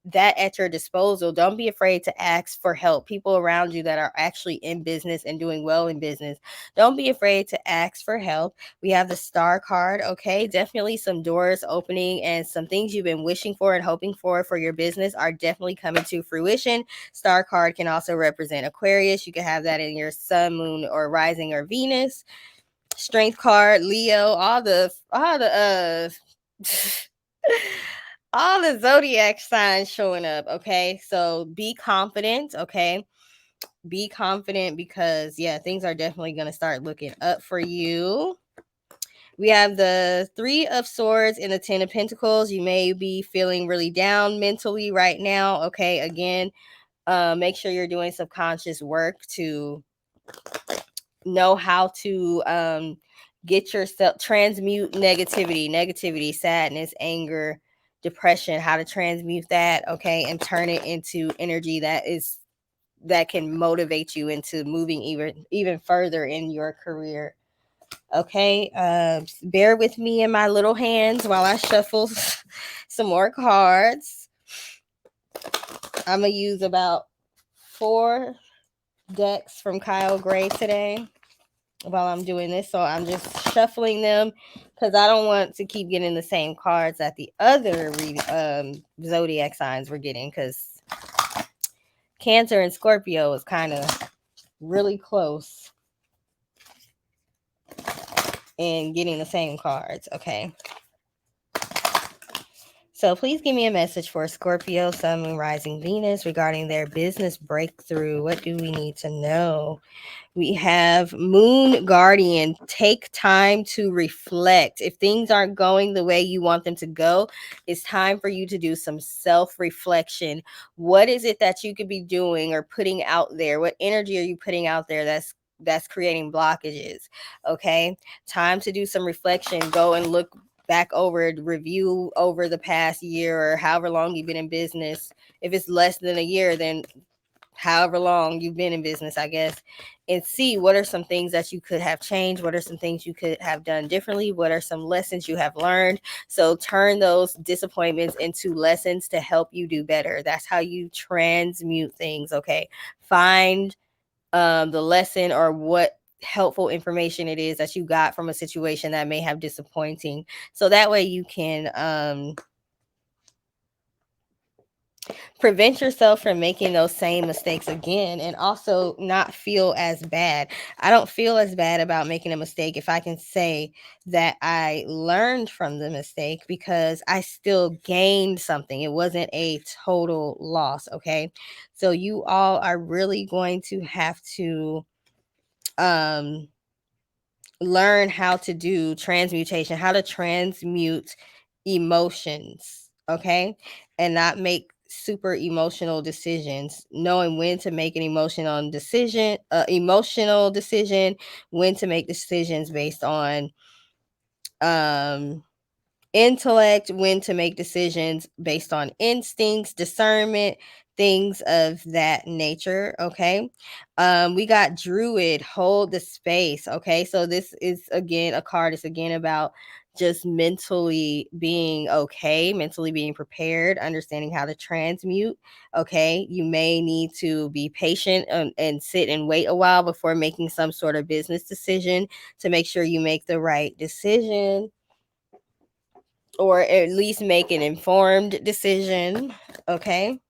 that at your disposal, don't be afraid to ask for help. People around you that are actually in business and doing well in business, don't be afraid to ask for help. We have the Star card. Okay, definitely some doors opening and some things you've been wishing for and hoping for your business are definitely coming to fruition. Star card can also represent Aquarius. You can have that in your sun, moon, or rising, or Venus. Strength card, Leo, all the all the zodiac signs showing up. Okay, so be confident. Okay, be confident because yeah, things are definitely going to start looking up for you. We have the Three of Swords and the Ten of Pentacles. You may be feeling really down mentally right now. Okay, again, make sure you're doing subconscious work to know how to get yourself, transmute negativity, sadness, anger, depression, how to transmute that. Okay, and turn it into energy that can motivate you into moving even further in your career. Okay, bear with me in my little hands while I shuffle some more cards. I'm gonna use about 4 decks from Kyle Gray today while I'm doing this, so I'm just shuffling them because I don't want to keep getting the same cards that the other zodiac signs were getting, because Cancer and Scorpio is kind of really close in getting the same cards. Okay, so please give me a message for Scorpio, Sun, Moon, Rising, Venus regarding their business breakthrough. What do we need to know? We have Moon Guardian. Take time to reflect. If things aren't going the way you want them to go, it's time for you to do some self-reflection. What is it that you could be doing or putting out there? What energy are you putting out there that's creating blockages? Okay, time to do some reflection. Go and look back over, review over the past year or however long you've been in business. If it's less than a year, then however long you've been in business, I guess, and see what are some things that you could have changed, what are some things you could have done differently, what are some lessons you have learned. So turn those disappointments into lessons to help you do better. That's how you transmute things. Okay, find the lesson or what helpful information it is that you got from a situation that may have disappointing, so that way you can prevent yourself from making those same mistakes again, and also not feel as bad. I don't feel as bad about making a mistake if I can say that I learned from the mistake, because I still gained something. It wasn't a total loss. Okay, so you all are really going to have to um learn how to do transmutation, how to transmute emotions, okay? And not make super emotional decisions, knowing when to make an emotional decision, when to make decisions based on um intellect, when to make decisions based on instincts, discernment, things of that nature. Okay, we got Druid, hold the space. Okay, so this is again a card. It's again about just mentally being okay, mentally being prepared, understanding how to transmute. Okay, you may need to be patient and sit and wait a while before making some sort of business decision to make sure you make the right decision, or at least make an informed decision. Okay,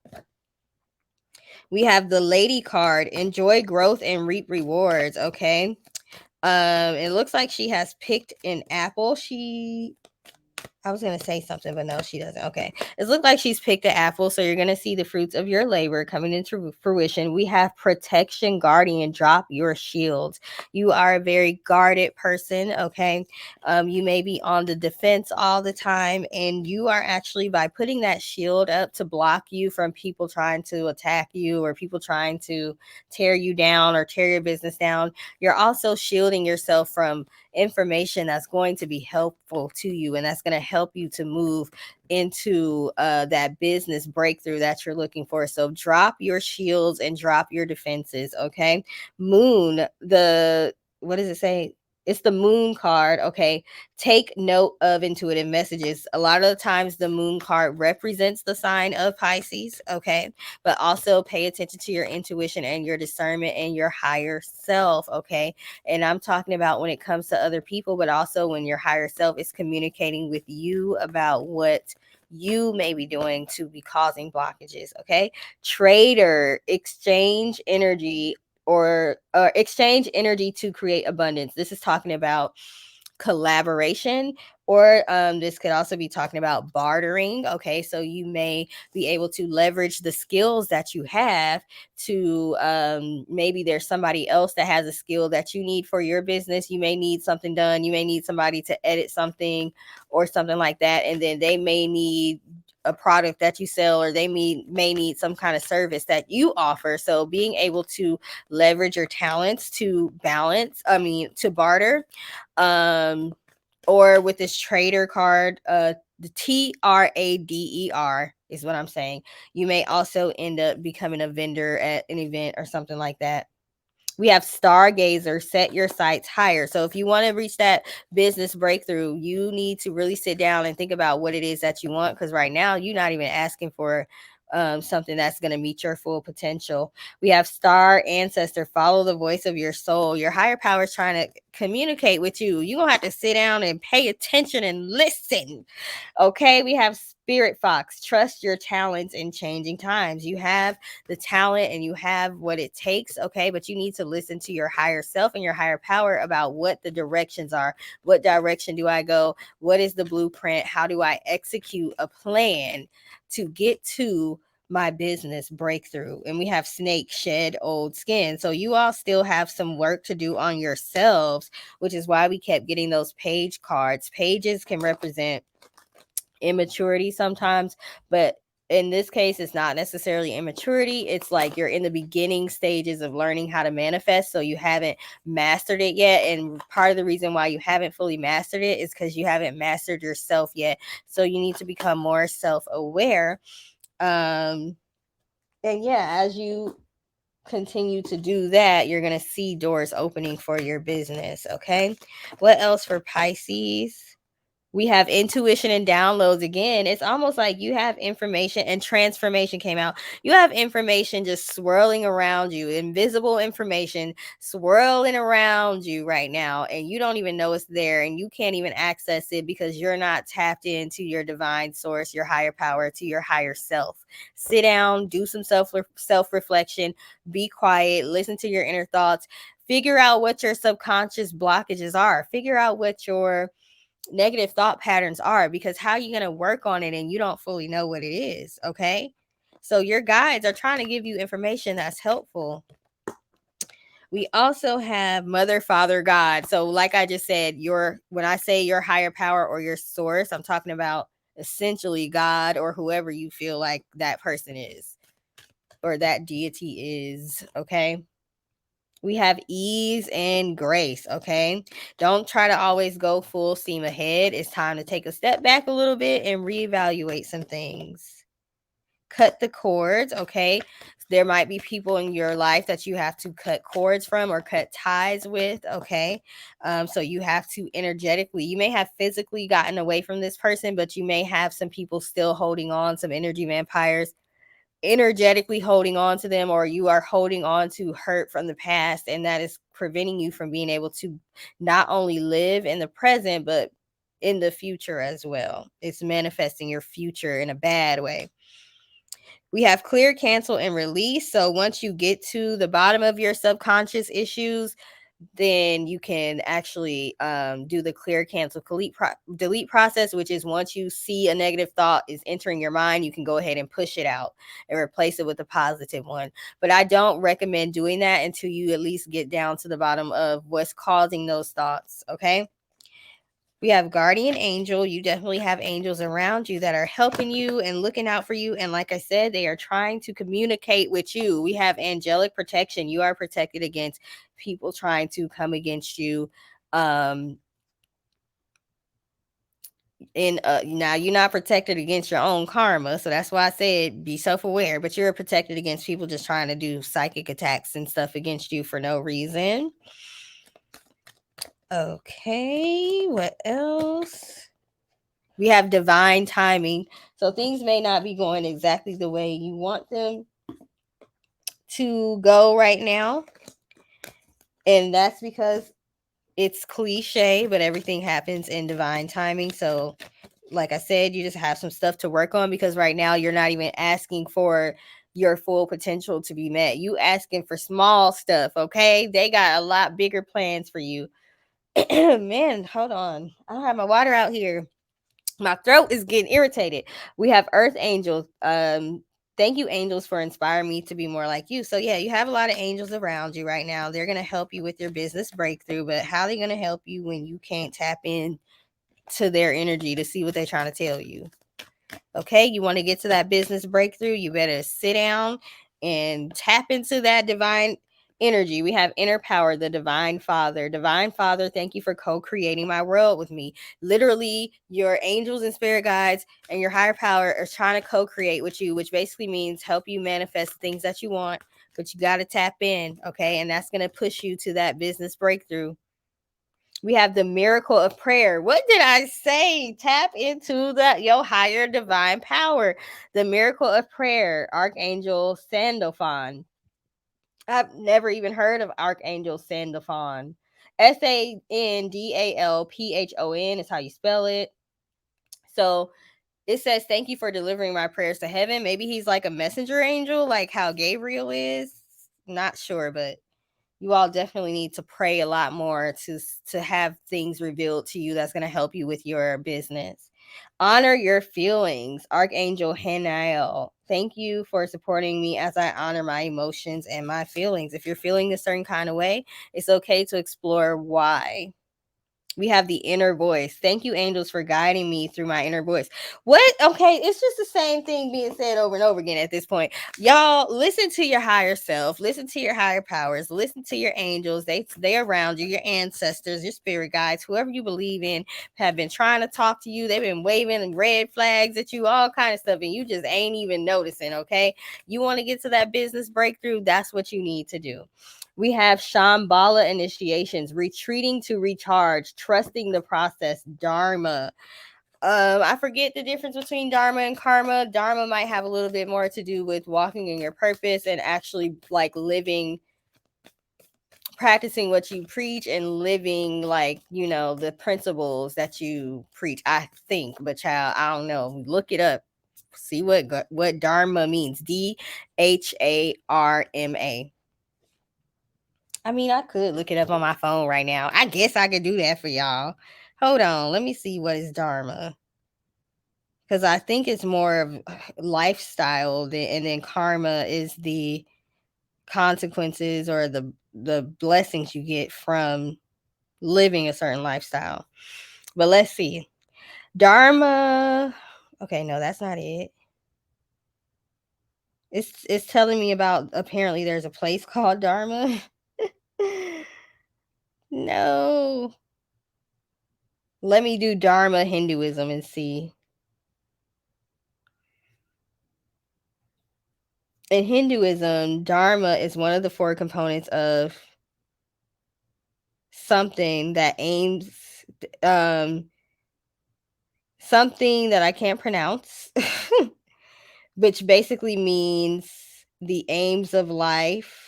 we have the lady card, enjoy growth and reap rewards. Okay, it looks like she has picked an apple. I was going to say something, but no, she doesn't. Okay. It looks like she's picked an apple. So you're going to see the fruits of your labor coming into fruition. We have protection, guardian, drop your shields. You are a very guarded person. Okay. You may be on the defense all the time. And you are actually, by putting that shield up to block you from people trying to attack you or people trying to tear you down or tear your business down, you're also shielding yourself from information that's going to be helpful to you, and that's going to help you to move into that business breakthrough that you're looking for. So drop your shields and drop your defenses. Okay, moon, the what does it say? It's the moon card. Okay, take note of intuitive messages. A lot of the times the moon card represents the sign of Pisces. Okay, but also pay attention to your intuition and your discernment and your higher self. Okay, and I'm talking about when it comes to other people, but also when your higher self is communicating with you about what you may be doing to be causing blockages. Okay, trader, exchange energy, or exchange energy to create abundance. This is talking about collaboration, or this could also be talking about bartering. Okay, so you may be able to leverage the skills that you have to maybe there's somebody else that has a skill that you need for your business. You may need something done, you may need somebody to edit something or something like that, and then they may need a product that you sell, or they may need some kind of service that you offer. So being able to leverage your talents to to barter, um or with this trader card, the TRADER is what I'm saying. You may also end up becoming a vendor at an event or something like that. We have stargazer, set your sights higher. So if you want to reach that business breakthrough, you need to really sit down and think about what it is that you want, because right now you're not even asking for something that's going to meet your full potential. We have star ancestor, follow the voice of your soul. Your higher power is trying to communicate with you. You're going to have to sit down and pay attention and listen. Okay, we have spirit fox, trust your talents in changing times. You have the talent and you have what it takes. Okay, but you need to listen to your higher self and your higher power about what the directions are. What direction do I go? What is the blueprint? How do I execute a plan to get to my business breakthrough? And we have snake, shed old skin. So you all still have some work to do on yourselves, which is why we kept getting those page cards. Pages can represent immaturity sometimes, but in this case it's not necessarily immaturity. It's like you're in the beginning stages of learning how to manifest, so you haven't mastered it yet. And part of the reason why you haven't fully mastered it is because you haven't mastered yourself yet. So you need to become more self-aware. And yeah, as you continue to do that, you're going to see doors opening for your business. Okay. What else for Pisces? We have intuition and downloads again. It's almost like you have information, and transformation came out. You have information just swirling around you, invisible information swirling around you right now, and you don't even know it's there, and you can't even access it because you're not tapped into your divine source, your higher power, to your higher self. Sit down, do some self reflection, be quiet, listen to your inner thoughts, figure out what your subconscious blockages are, figure out what your negative thought patterns are, because how are you going to work on it and you don't fully know what it is? Okay. So your guides are trying to give you information that's helpful. We also have mother, father, God. So like I just said, when I say your higher power or your source, I'm talking about essentially God, or whoever you feel like that person is, or that deity is. Okay. We have ease and grace. Okay. Don't try to always go full steam ahead. It's time to take a step back a little bit and reevaluate some things. Cut the cords. Okay. There might be people in your life that you have to cut cords from or cut ties with. Okay. So you have to energetically, you may have physically gotten away from this person, but you may have some people still holding on, some energy vampires energetically holding on to them, or you are holding on to hurt from the past, and that is preventing you from being able to not only live in the present but in the future as well. It's manifesting your future in a bad way. We have clear, cancel, and release. So once you get to the bottom of your subconscious issues, then you can actually do the clear, cancel, delete process, which is once you see a negative thought is entering your mind, you can go ahead and push it out and replace it with a positive one. But I don't recommend doing that until you at least get down to the bottom of what's causing those thoughts. Okay. We have guardian angel. You definitely have angels around you that are helping you and looking out for you. And like I said, they are trying to communicate with you. We have angelic protection. You are protected against people trying to come against you. Now you're not protected against your own karma. So that's why I said be self-aware, but you're protected against people just trying to do psychic attacks and stuff against you for no reason. Okay, what else? We have divine timing. So things may not be going exactly the way you want them to go right now. And that's because it's cliche, but everything happens in divine timing. So, like I said, you just have some stuff to work on, because right now you're not even asking for your full potential to be met. You asking for small stuff, okay? They got a lot bigger plans for you. Man, hold on. I don't have my water out here. My throat is getting irritated. We have earth angels. Thank you, angels, for inspiring me to be more like you. So yeah, you have a lot of angels around you right now. They're going to help you with your business breakthrough, but how are they going to help you when you can't tap in to their energy to see what they're trying to tell you? Okay, you want to get to that business breakthrough, you better sit down and tap into that divine energy. We have inner power, the divine father. Divine father, thank you for co-creating my world with me. Literally, your angels and spirit guides and your higher power are trying to co-create with you, which basically means help you manifest things that you want, but you got to tap in. Okay, and that's going to push you to that business breakthrough. We have the miracle of prayer. What did I say? Tap into your higher divine power. The miracle of prayer. Archangel Sandalphon. I've never even heard of Archangel Sandalphon. Sandalphon is how you spell it. So it says, thank you for delivering my prayers to heaven. Maybe he's like a messenger angel, like how Gabriel is. Not sure, but you all definitely need to pray a lot more to have things revealed to you that's going to help you with your business. Honor your feelings. Archangel Hanael, thank you for supporting me as I honor my emotions and my feelings. If you're feeling a certain kind of way, it's okay to explore why. We have the inner voice. Thank you, angels, for guiding me through my inner voice. What? Okay, it's just the same thing being said over and over again at this point. Y'all, listen to your higher self. Listen to your higher powers. Listen to your angels. They around you, your ancestors, your spirit guides, whoever you believe in, have been trying to talk to you. They've been waving red flags at you, all kind of stuff, and you just ain't even noticing, okay? You want to get to that business breakthrough, that's what you need to do. We have Shambhala initiations, retreating to recharge, trusting the process, Dharma. I forget the difference between Dharma and karma. Dharma might have a little bit more to do with walking in your purpose and actually like living, practicing what you preach and living like, you know, the principles that you preach, I think. But child, I don't know. Look it up. See what Dharma means. Dharma. I mean, I could look it up on my phone right now. I guess I could do that for y'all. Hold on, let me see what is Dharma. Because I think it's more of lifestyle, and then karma is the consequences or the blessings you get from living a certain lifestyle. But let's see. Dharma. Okay, no, that's not it. It's telling me about, apparently there's a place called Dharma. No. Let me do Dharma Hinduism and see. In Hinduism, Dharma is one of the four components of something that aims, something that I can't pronounce, which basically means the aims of life.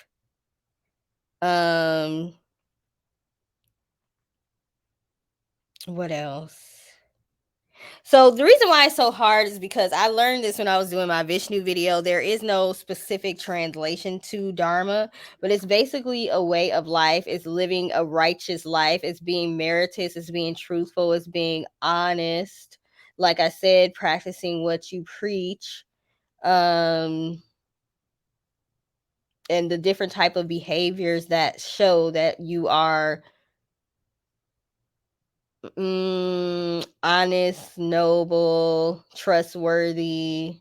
What else? So the reason why it's so hard is because I learned this when I was doing my Vishnu video. There is no specific translation to Dharma, but it's basically a way of life. It's living a righteous life. It's being meritorious. It's being truthful. It's being honest. Like I said, practicing what you preach. And the different type of behaviors that show that you are honest, noble, trustworthy.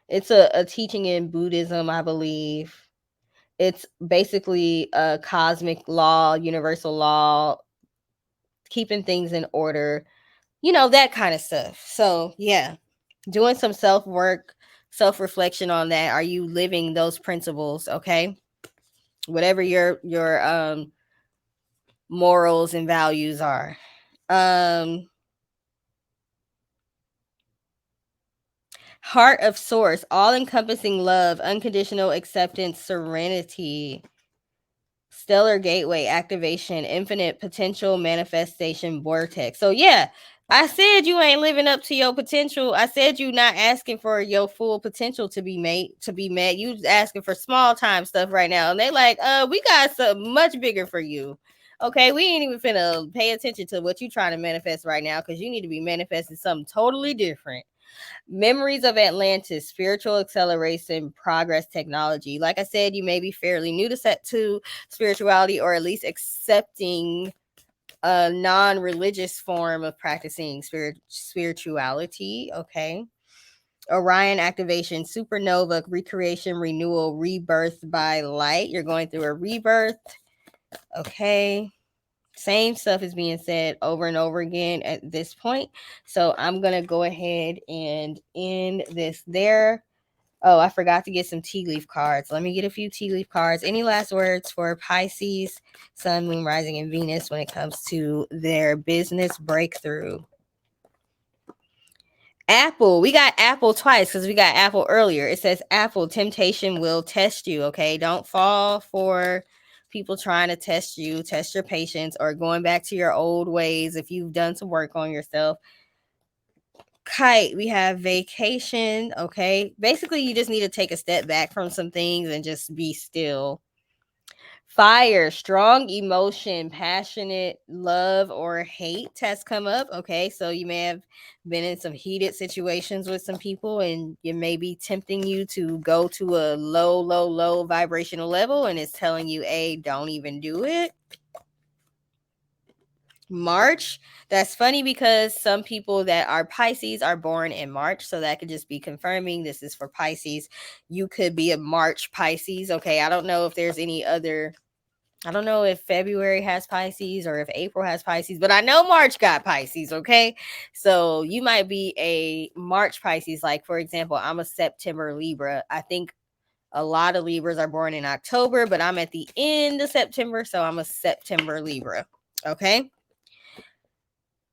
It's a teaching in Buddhism, I believe. It's basically a cosmic law, universal law, keeping things in order, you know, that kind of stuff. So, yeah, doing some self work, self reflection on that. Are you living those principles? Okay. Whatever your morals and values are. Heart of source, all encompassing love, unconditional acceptance, serenity. Stellar gateway activation, infinite potential manifestation vortex. So yeah, I said you ain't living up to your potential. I said you not asking for your full potential to be met. You asking for small time stuff right now. And they like, we got something much bigger for you. Okay, we ain't even finna pay attention to what you trying to manifest right now, because you need to be manifesting something totally different. Memories of Atlantis, spiritual acceleration, progress, technology. Like I said, you may be fairly new to spirituality, or at least accepting a non-religious form of practicing spirituality. Okay. Orion activation, supernova, recreation, renewal, rebirth by light. You're going through a rebirth. Okay. Same stuff is being said over and over again at this point. So I'm going to go ahead and end this there. Oh, I forgot to get some tea leaf cards. Let me get a few tea leaf cards. Any last words for Pisces, Sun, Moon, Rising, and Venus when it comes to their business breakthrough? Apple. We got Apple twice because we got Apple earlier. It says Apple, temptation will test you. Okay. Don't fall for people trying to test you, test your patience, or going back to your old ways if you've done some work on yourself. Kite, we have vacation. Okay. Basically, you just need to take a step back from some things and just be still. Fire, strong emotion, passionate love or hate has come up. Okay, so you may have been in some heated situations with some people, and it may be tempting you to go to a low vibrational level, and it's telling you, A, don't even do it. March. That's funny because some people that are Pisces are born in March. So that could just be confirming this is for Pisces. You could be a March Pisces. Okay. I don't know if there's any other. I don't know if February has Pisces or if April has Pisces, but I know March got Pisces. Okay. So you might be a March Pisces. Like, for example, I'm a September Libra. I think a lot of Libras are born in October, but I'm at the end of September. So I'm a September Libra. Okay.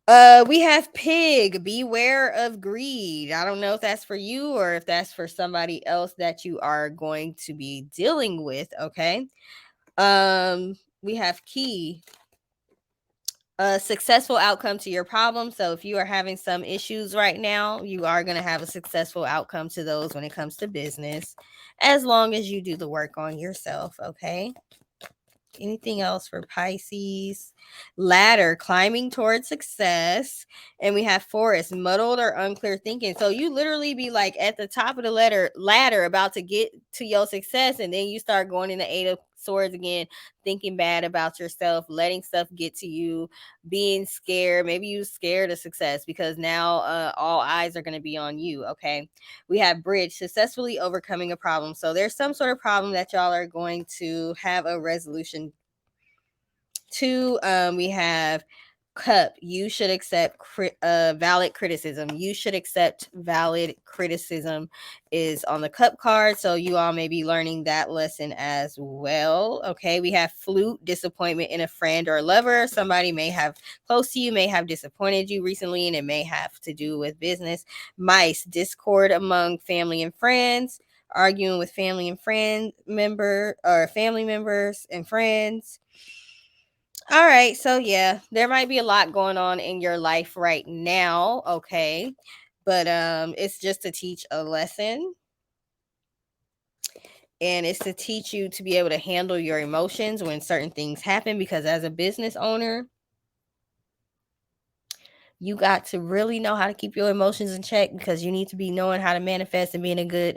We have pig. Beware of greed. I don't know if that's for you or if that's for somebody else that you are going to be dealing with. Okay. We have key. A successful outcome to your problem. So if you are having some issues right now, you are going to have a successful outcome to those when it comes to business, as long as you do the work on yourself. Okay. Anything else for Pisces? Ladder, climbing towards success. And we have forest, muddled or unclear thinking. So you literally be like at the top of the ladder about to get to your success, and then you start going in the Eight of Swords again, thinking bad about yourself, letting stuff get to you, being scared. Maybe you scared of success because now all eyes are going to be on you. Okay. We have bridge, successfully overcoming a problem. So there's some sort of problem that y'all are going to have a resolution to. We have cup. You should accept valid criticism. You should accept valid criticism is on the cup card. So you all may be learning that lesson as well. Okay. We have flute, disappointment in a friend or lover. Somebody may have close to you, may have disappointed you recently, and it may have to do with business. Mice, discord among family and friends. Arguing with family and family members and friends. All right. So yeah, there might be a lot going on in your life right now, okay? But it's just to teach a lesson, and it's to teach you to be able to handle your emotions when certain things happen, because as a business owner, you got to really know how to keep your emotions in check, because you need to be knowing how to manifest and be in a good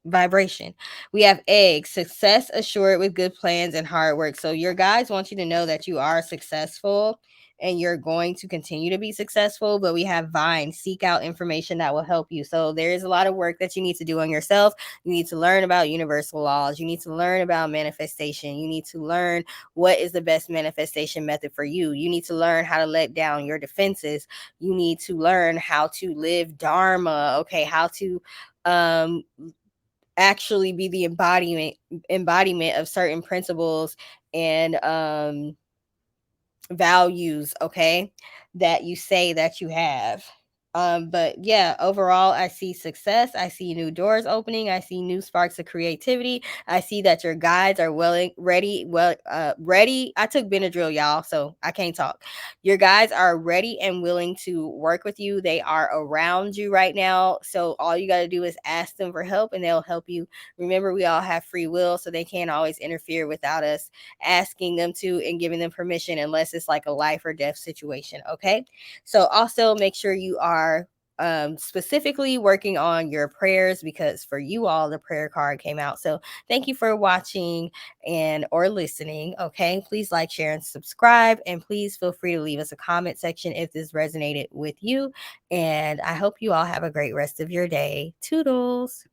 vibration. We have eggs, success assured with good plans and hard work. So your guides want you to know that you are successful and you're going to continue to be successful. But we have vine, seek out information that will help you. So there is a lot of work that you need to do on yourself. You need to learn about universal laws. You need to learn about manifestation. You need to learn what is the best manifestation method for you. You need to learn how to let down your defenses. You need to learn how to live dharma. Okay, how to um actually be the embodiment of certain principles and values, okay, that you say that you have. But yeah, overall, I see success. I see new doors opening. I see new sparks of creativity. I see that your guides are ready. I took Benadryl, y'all, so I can't talk. Your guides are ready and willing to work with you. They are around you right now. So all you got to do is ask them for help and they'll help you. Remember, we all have free will, so they can't always interfere without us asking them to and giving them permission, unless it's like a life or death situation. Okay. So also make sure you are specifically working on your prayers, because for you all, the prayer card came out. So thank you for watching and or listening. Okay. Please like, share, and subscribe. And please feel free to leave us a comment section if this resonated with you. And I hope you all have a great rest of your day. Toodles.